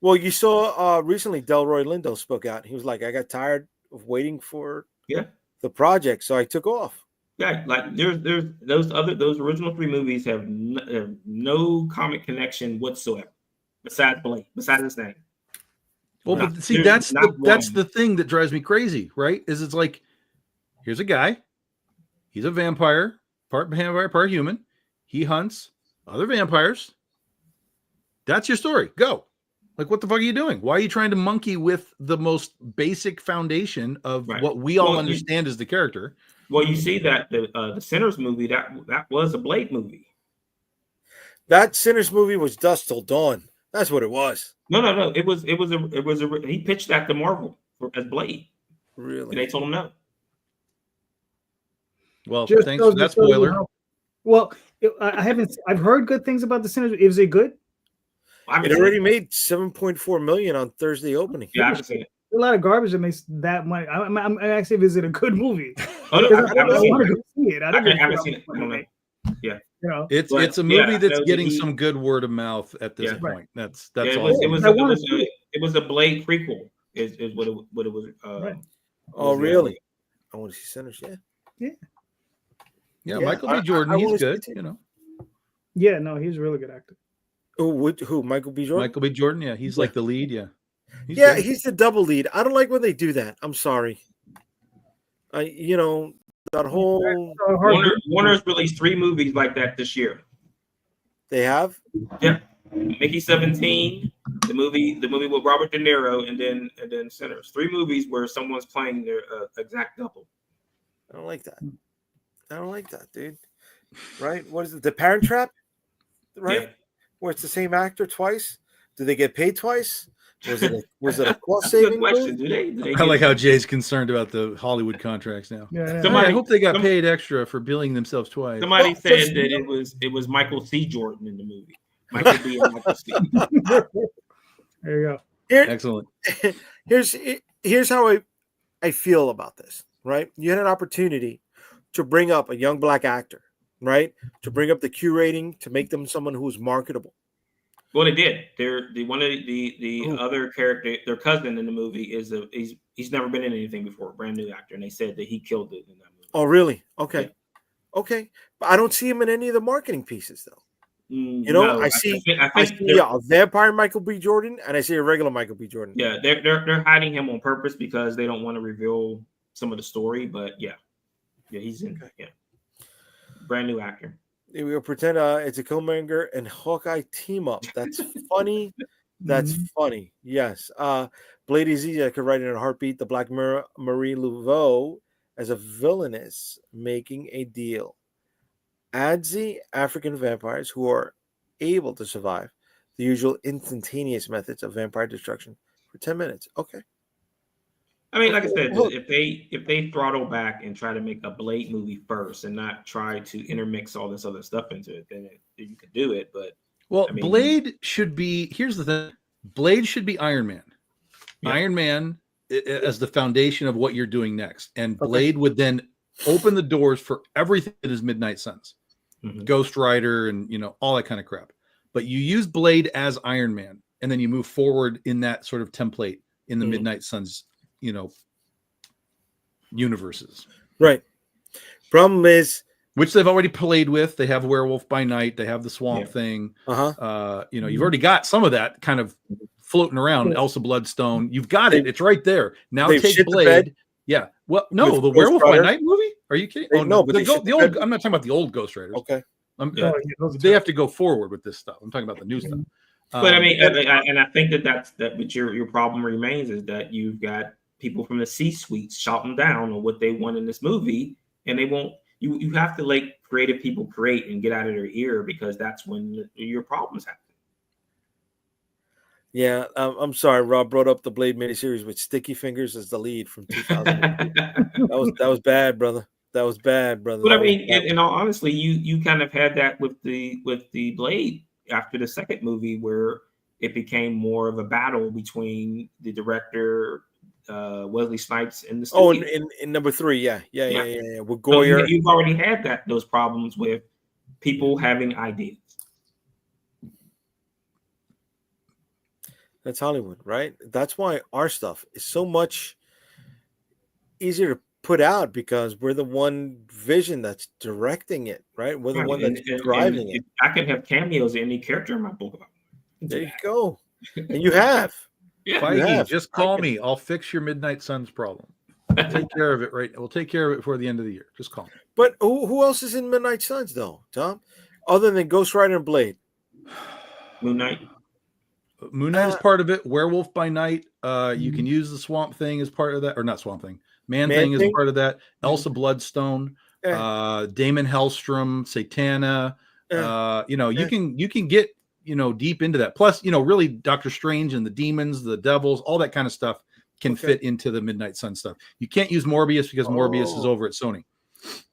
Well, you saw recently Delroy Lindo spoke out. He was like, I got tired of waiting for the project, so I took off. Yeah, like there's those original 3 movies have no comic connection whatsoever, besides Blade, besides his name. Well, but see, that's the thing that drives me crazy, right? Is it's like, here's a guy, he's a vampire, part vampire, part human. He hunts other vampires. That's your story. Go. Like, what the fuck are you doing? Why are you trying to monkey with the most basic foundation of what we all understand as the character? Well, you see that the Sinners movie that was a Blade movie. That Sinners movie was Dusk Till Dawn. That's what it was. No. It was he pitched that to Marvel as Blade. Really? And they told him no. Well, thanks for that spoiler. Well, I've heard good things about the Sinners. Is it good? It already made $7.4 million on Thursday opening. Yeah, I haven't seen it. A lot of garbage that makes that money. I'm actually, is it a good movie? Oh, no, I haven't seen it. I haven't seen it. I don't know. Yeah, it's a movie that's getting some good word of mouth at this point. That's all. It was a Blade prequel. Is what it was. Oh, really? I want to see Sinners. Yeah. Michael B. Jordan, he's good. Yeah, no, he's a really good actor. Who? Michael B. Jordan? Michael B. Jordan, yeah. He's like the lead, yeah. He's the double lead. I don't like when they do that. I'm sorry. That whole... Warner's released 3 movies like that this year. They have? Yeah. Mickey 17, The movie with Robert De Niro, and then Sinners. 3 movies where someone's playing their exact double. I don't like that. I don't like that, dude. Right? What is it? The Parent Trap? Right? Yeah. Where it's the same actor twice? Do they get paid twice? Was it a cost That's a good saving? question. Do they I like how Jay's concerned about the Hollywood contracts now. Yeah. Somebody- I hope they got paid extra for billing themselves twice. Somebody Well, said just- that it was Michael C. Jordan in the movie. Michael B. and Michael C. There you go. Here, Excellent. here's how I feel about this, right? You had an opportunity to bring up a young black actor, right? To bring up the Q rating, to make them someone who's marketable. Well, they did. They're the one of the Ooh. other character, their cousin in the movie is he's never been in anything before, brand new actor, and they said that he killed it in that movie. Oh, really? Okay. Yeah. Okay. But I don't see him in any of the marketing pieces, though. You know, I see A vampire Michael B. Jordan, and I see a regular Michael B. Jordan. Yeah, they're hiding him on purpose because they don't want to reveal some of the story. But yeah, he's in. Okay. Yeah, brand new actor. We'll pretend it's a Killmonger and Hawkeye team up. That's funny. That's funny. Yes. Blade is easy. I could write in a heartbeat. The Black Mirror, Marie Laveau as a villainess making a deal. Adds the African vampires who are able to survive the usual instantaneous methods of vampire destruction for 10 minutes. Okay. I mean, like I said, Well- if they throttle back and try to make a Blade movie first and not try to intermix all this other stuff into it, then you could do it. But Well, I mean- Blade should be. Here's the thing: Blade should be Iron Man. Yeah. Iron Man as the foundation of what you're doing next, and Okay. Blade would then open the doors for everything that is Midnight Suns, Mhm. Ghost Rider, and all that kind of crap. But you use Blade as Iron Man, and then you move forward in that sort of template in the Mhm. Midnight Suns, universes, Right. Problem is, which they've already played with. They have Werewolf by Night. They have the Swamp Yeah. Thing. uh-huh. You've already got some of that kind of floating around. Cool. Elsa Bloodstone. You've got it. It's right there. Now they've take shit the Blade. bed Yeah. Well, no, with the Ghost Werewolf by Rider. Night movie. Are you kidding? They- no, but the, they shit the the old. bed. I'm not talking about the old Ghost Riders. Okay. Yeah. Yeah. Oh, yeah, those are They tough. have to go forward with this stuff. I'm talking about the new stuff. But I mean, Um, and I think but your problem remains is that you've got people from the C-suites shouting down on what they want in this movie, and they won't. You have to let creative people create and get out of their ear, because that's when your problems happen. Yeah, I'm sorry. Rob brought up the Blade miniseries with Sticky Fingers as the lead from 2000. that was bad, brother. That was bad, brother. But I That was mean, bad. in all honesty, you kind of had that with the Blade after the second movie, where it became more of a battle between the director Wesley Snipes and the Oh, studio. in number 3, yeah. Yeah. With So Goyer. you've already had those problems with people having ideas. That's Hollywood, right? That's why our stuff is so much easier to put out, because we're the one vision that's directing it, right? We're the Right, one and- that's and driving it. I can have cameos in any character in my book. There you go. And you have. Yeah. Feige, have. just I call can- me. I'll fix your Midnight Suns problem. Take care of it. Right. We'll take care of it before the end of the year. Just call me. But who else is in Midnight Suns, though, Tom? Other than Ghost Rider and Blade. Moon Knight. Moon Knight is part of it. Werewolf by Night. You can Mm-hmm. use the Swamp Thing as part of that, or not Swamp Thing. Man Man Thing is Thing? part of that. Elsa Bloodstone. Yeah. Damon Hellstrom, Satana. Yeah. You can get deep into that. Plus, really Doctor Strange and the demons, the devils, all that kind of stuff can Okay. fit into the Midnight Sun stuff. You can't use Morbius because Morbius is Oh. over at Sony.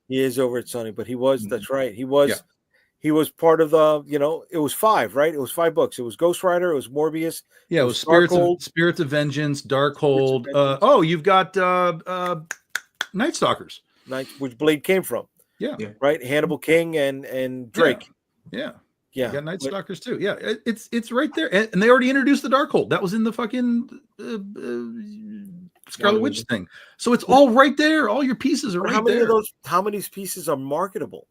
He is over at Sony, but he was, Mhm. that's right. He was. Yeah. He was part of the, it was 5, right? It was 5 books. It was Ghost Rider, it was Morbius. Yeah, it It was was Spirits of Vengeance, Darkhold. Vengeance. You've got Night Stalkers. Which Blade came from. Yeah. Yeah. Right? Hannibal King and Drake. Yeah. Yeah. You got Night But- Stalkers too. Yeah, it's right there, and they already introduced the Darkhold. That was in the fucking Scarlet Witch thing. So it's all right there. All your pieces are But right how many there. of those? How many pieces are marketable?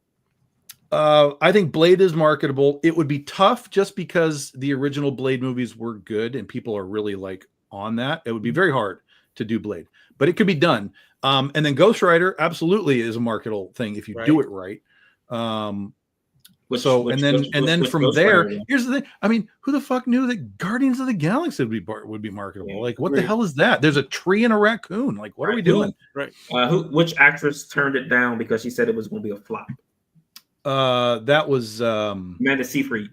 I think Blade is marketable. It would be tough just because the original Blade movies were good and people are really like on that. It would be very hard to do Blade, but it could be done. And then Ghost Rider absolutely is a marketable thing if you do it right. So and then from Ghost there, Rider, here's the thing. I mean, who the fuck knew that Guardians of the Galaxy would be marketable? Yeah, like, what the agreed. hell is that? There's a tree and a raccoon. Like, what are we doing? Right. which actress turned it down because she said it was going to be a flop? That was Amanda Seyfried.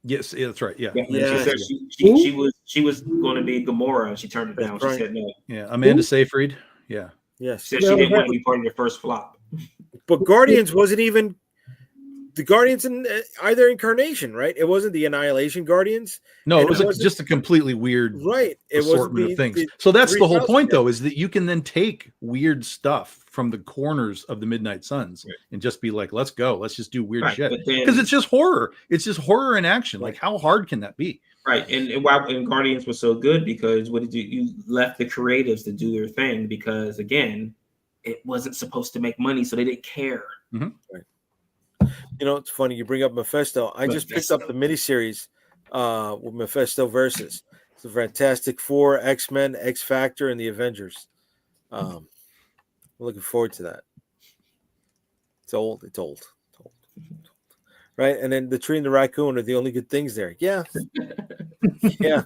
yes, yeah, that's right. Yeah, Yeah, Yeah. she said she was going to be Gamora, and she turned it down. That's right. She said no. yeah. Amanda Seyfried. Yeah, Yes. She said she didn't want to be part of the first flop. But Guardians wasn't even the Guardians in either incarnation, right? It wasn't the Annihilation Guardians, no, And it was it wasn't- just a completely weird right? It wasn't assortment of things. So that's the whole point, though, is that you can then take weird stuff from the corners of the Midnight Suns Right. and just be like, let's go, let's just do weird Right, shit but then- because it's just horror. It's just horror in action. Like, how hard can that be? Right, and why and Guardians was so good because what did you left the creatives to do their thing because again, it wasn't supposed to make money, so they didn't care. You know, it's funny you bring up Mephisto. I just picked up the miniseries with Mephisto versus. It's the Fantastic Four, X-Men, X Factor, and the Avengers. I'm looking forward to that. It's old. It's old. Right, and then the tree and the raccoon are the only good things there. Yeah, yeah,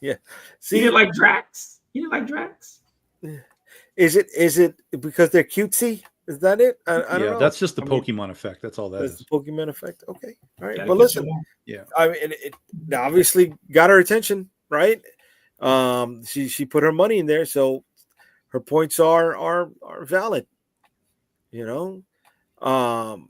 yeah. See, See, you didn't like Drax? You didn't like Drax? is it because they're cutesy? Is that it? I don't know. That's just the I mean, Pokemon effect. That's all that That's is. the Pokemon effect. Okay, all right. Gotta But get listen, you one. I mean, it obviously got her attention, right? She put her money in there, so her points are valid. You know,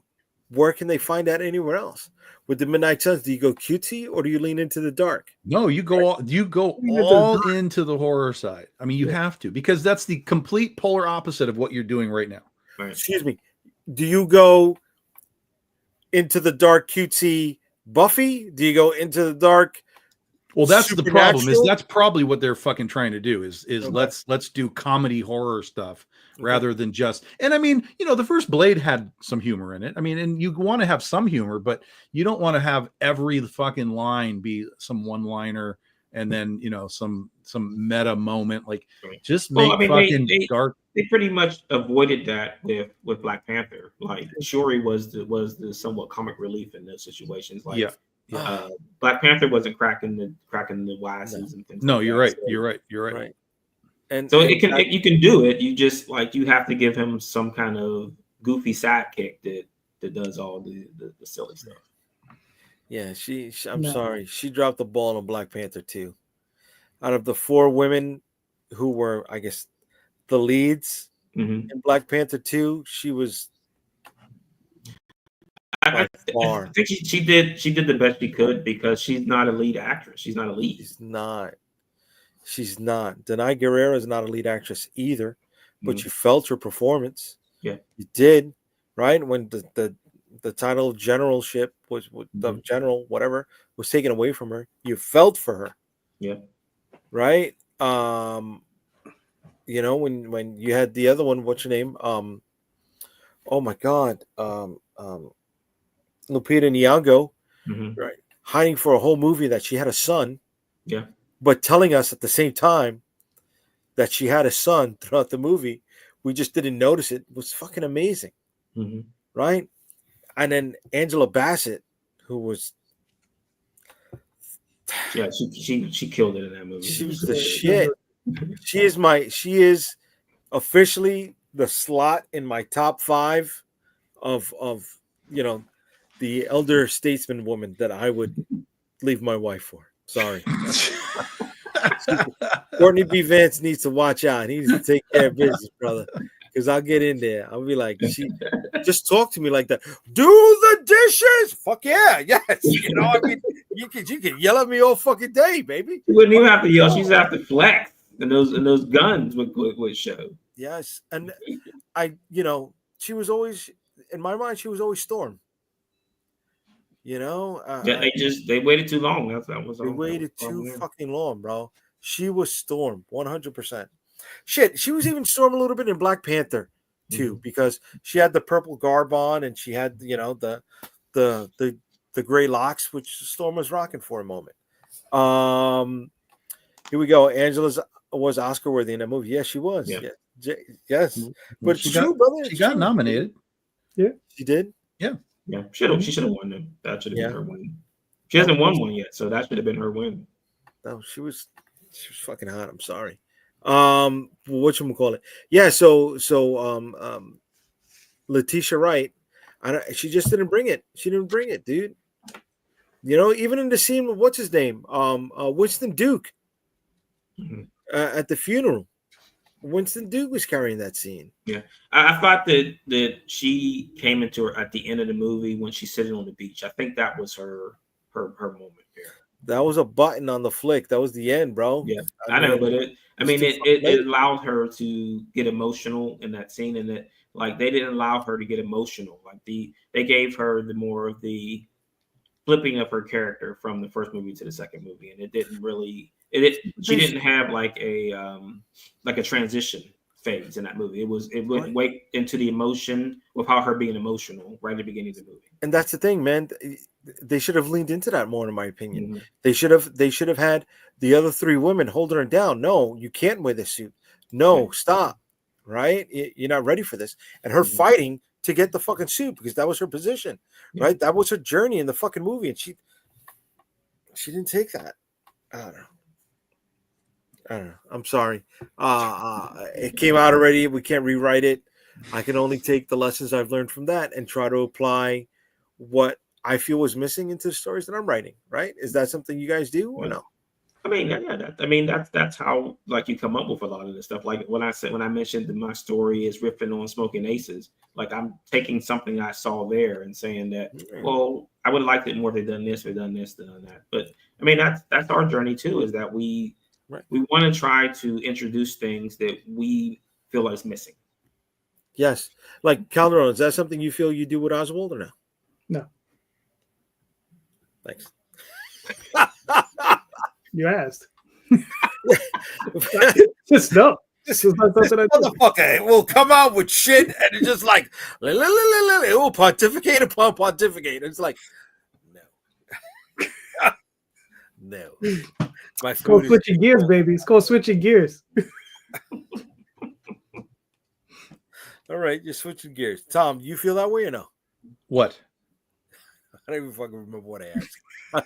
where can they find that anywhere else? With the Midnight Suns, do you go cutesy or do you lean into the dark? No, you go all into the horror side. I mean, you have to, because that's the complete polar opposite of what you're doing right now. Right. Excuse me. Do you go into the dark cutesy Buffy? Do you go into the dark? Well, that's the problem. Is Supernatural? that's probably what they're fucking trying to do. Is Okay. let's do comedy horror stuff rather than just. And I mean, you know, the first Blade had some humor in it. I mean, and you want to have some humor, but you don't want to have every fucking line be some one-liner and then, you know, some meta moment. Like, just make Well, I mean, fucking dark. They pretty much avoided that with Black Panther. Like Shuri was the somewhat comic relief in those situations. Like, Yeah. Black Panther wasn't cracking the wises and things. No, like you're that. right. So, You're right. You're right. Right. And So and you can do it. You just like you have to give him some kind of goofy sidekick that does all the silly stuff. yeah, I'm No. sorry. She dropped the ball on Black Panther too. Out of the 4 women who were, I guess, the leads Mm-hmm. in Black Panther 2, she was I far. think she did the best she could because she's not a lead actress. She's not a lead. She's not. She's not. Denai Guerrero is not a lead actress either, but Mhm. you felt her performance. Yeah. You did, right? When the title of generalship was the Mhm. general, whatever, was taken away from her, you felt for her. Yeah. Right? You know, when you had the other one, what's your name? Oh my god. Lupita Nyong'o, Mhm. right, hiding for a whole movie that she had a son, Yeah. but telling us at the same time that she had a son throughout the movie. We just didn't notice it. It was fucking amazing, Mhm. right? And then Angela Bassett, who was Yeah, she killed it in that movie. she was the shit. She is officially the slot in my top 5 of you know, the elder statesman woman that I would leave my wife for. Sorry. Courtney B. Vance needs to watch out. He needs to take care of business, brother. Because I'll get in there. I'll be like, she just talk to me like that. Do the dishes. Fuck yeah, yes. You know, I mean, you can yell at me all fucking day, baby. She wouldn't even have to yell. She just have to flex, and those guns would show. Yes, and you know, she was always in my mind. She was always Storm. You know, Yeah, they waited too long. That was they all. waited That was all too there. fucking long, bro. She was Storm, 100%. Shit, she was even Storm a little bit in Black Panther too, because she had the purple garb on and she had, you know, the gray locks, which Storm was rocking for a moment. Here we go. Angela was Oscar worthy in that movie. Yes, she was. Yeah. Yes, but She it's true, brother. She It's got true. nominated. She did. Yeah. Yeah, she should have won them. That should have Yeah. been her win. She hasn't won one yet, so that should have been her win. No, she was fucking hot. I'm sorry. Whatchamacallit? Yeah, Letitia Wright, she just didn't bring it. She didn't bring it, dude. You know, even in the scene with what's his name, Winston Duke, Mhm. At the funeral, Winston Duke was carrying that scene. Yeah, I thought that she came into her at the end of the movie when she's sitting on the beach. I think that was her moment there. That was a button on the flick. That was the end, bro. Yeah, I know, but it allowed her to get emotional in that scene, and that like they didn't allow her to get emotional. Like they gave her the more of the flipping of her character from the first movie to the second movie, and it didn't really she didn't have like a transition phase in that movie. It went way into the emotion without her being emotional right at the beginning of the movie. And that's the thing, man. They should have leaned into that more, in my opinion. Mhm. They should have had the other three women holding her down. No, you can't wear this suit. No, stop. Right? You're not ready for this. And her fighting to get the fucking suit because that was her position. Yeah. Right? That was her journey in the fucking movie, and she didn't take that. I don't know. I'm sorry. It came out already. We can't rewrite it. I can only take the lessons I've learned from that and try to apply what I feel was missing into the stories that I'm writing. Right? Is that something you guys do or no? I mean, yeah, that's how like you come up with a lot of this stuff. Like when I mentioned that my story is riffing on Smoking Aces, like I'm taking something I saw there and saying that, well, I would have liked it more if they done this or done this, done that. But I mean, that's our journey too, is that we want to try to introduce things that we feel like is missing. Yes. Like Calderon, is that something you feel you do with Oswald or no? No. Thanks. You asked. Just no. This motherfucker will come out with shit and it's just like it will pontificate upon pontificate. It's like no. My It's called food switching gears, baby. It's called switching gears. All right, you're switching gears. Tom, you feel that way or no? What? I don't even fucking remember what I asked. I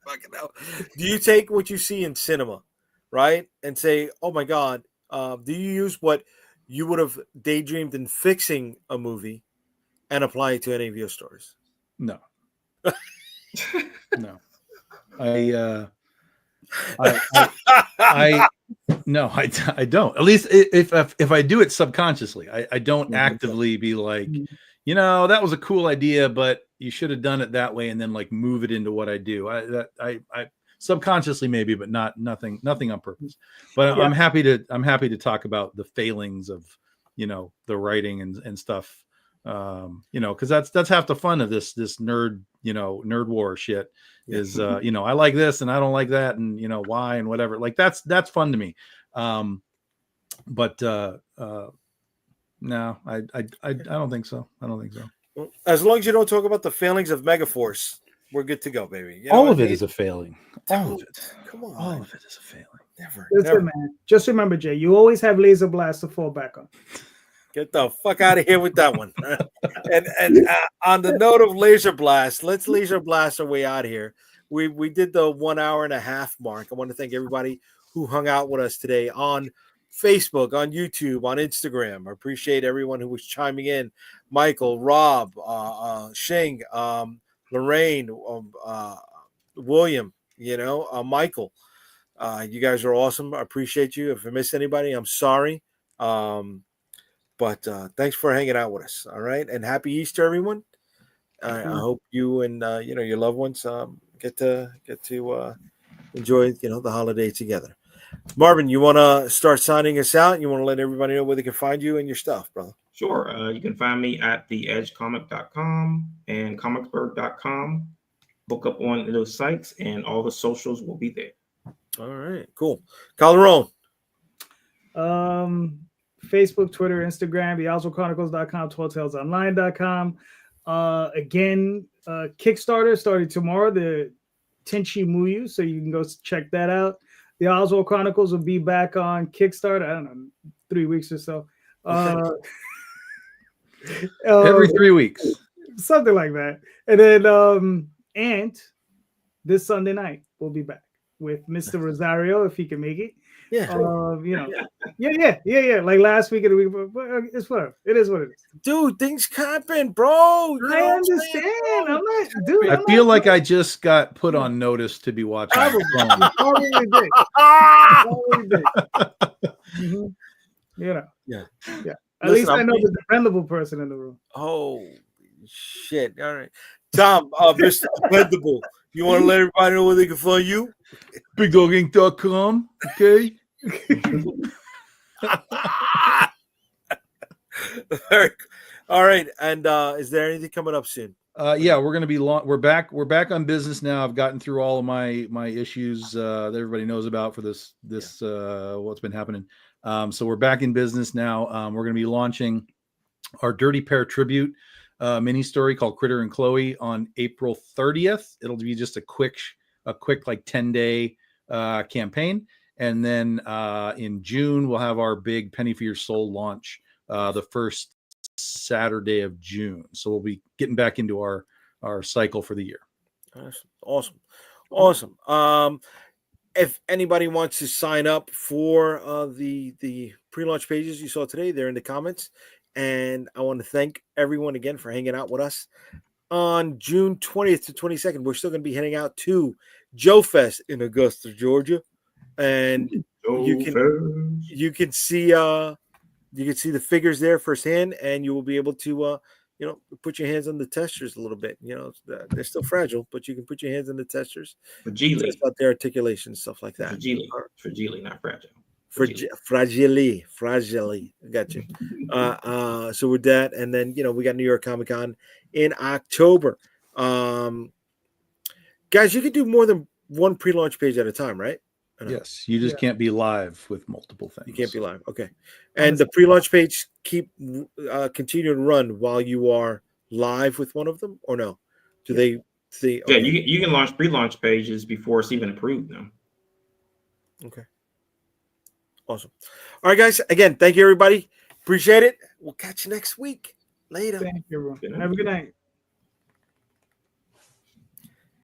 fucking know. Do you take what you see in cinema, right, and say, "Oh my God"? Do you use what you would have daydreamed in fixing a movie and apply it to any of your stories? No. No. I no, I don't. At least if I do it subconsciously, I don't actively be like, that was a cool idea, but you should have done it that way, and then like move it into what I do. I subconsciously maybe, but nothing on purpose. But I'm happy to talk about the failings of the writing and stuff. Because that's half the fun of this nerd war shit is I like this and I don't like that, and why and whatever. Like that's fun to me. But no, I don't think so. Well, as long as you don't talk about the failings of Megaforce, we're good to go, baby. All of it is a failing. All of it. Come on. All of it is a failing. Never. Listen, man. Just remember, Jay, you always have Laser Blast to fall back on. Get the fuck out of here with that one. and on the note of Laser Blast, let's Laser Blast our way out of here. We did the 1 hour and a half mark. I want to thank everybody who hung out with us today on Facebook, on YouTube, on Instagram. I appreciate everyone who was chiming in. Michael, Rob, Shing, Lorraine, William, Michael. You guys are awesome. I appreciate you. If I missed anybody, I'm sorry. But thanks for hanging out with us. All right. And happy Easter, everyone. I hope you and your loved ones get to enjoy the holiday together. Marvin, you want to start signing us out? You want to let everybody know where they can find you and your stuff, brother? Sure. You can find me at theedgecomic.com and comicsburg.com. Book up on those sites, and all the socials will be there. All right, cool. Calderon. Facebook, Twitter, Instagram, theoswaldchronicles.com, talltalesonline.com. Again, Kickstarter starting tomorrow, the Tenchi Muyu, so you can go check that out. The Oswald Chronicles will be back on Kickstarter, I don't know, 3 weeks or so. Every 3 weeks. something like that. And then and this Sunday night we'll be back with Mr. Rosario if he can make it. Yeah. You know, yeah. Like last week and the week before, but it's whatever. It is what it is. Dude, things happen, bro. You know I what I'm saying, understand. bro? I'm not, dude. I I'm feel not, like I just got put on notice to be watching. Probably, the probably did. Ah! Probably did. Mhm. You know. Yeah. Yeah. At Listen, least I I'm know being- the dependable person in the room. Oh shit! All right, Tom, Mr. Dependable. You want to let everybody know where they can find you? BigDogInc.com. Okay. Very cool. All right, and is there anything coming up soon? Yeah, we're gonna be we're back on business now. I've gotten through all of my issues that everybody knows about for this what's been happening. So we're back in business now. We're gonna be launching our Dirty Pair tribute mini story called Critter and Chloe on April 30th. It'll be just a quick like 10-day campaign, and then in June we'll have our big Penny for Your Soul launch the first Saturday of June. So we'll be getting back into our cycle for the year. Awesome. If anybody wants to sign up for the pre-launch pages you saw today, they're in the comments. And I want to thank everyone again for hanging out with us on June 20th to 22nd. We're still going to be heading out to Joe Fest in Augusta, Georgia, and you can see the figures there firsthand, and you will be able to put your hands on the testers a little bit. You know, they're still fragile, but you can put your hands on the testers, test out their articulation, stuff like that. Fragile, not fragile. Fragile. Got you. So with that, and then we got New York Comic Con in October. Guys, you can do more than one pre-launch page at a time, right? Yes, you just can't be live with multiple things. You can't be live. Okay. And the pre-launch page continue to run while you are live with one of them, or no? Do they see? Okay. Yeah, you can launch pre-launch pages before it's even approved now. Okay. Awesome. All right, guys. Again, thank you, everybody. Appreciate it. We'll catch you next week. Later. Thank you, everyone. Have a good night.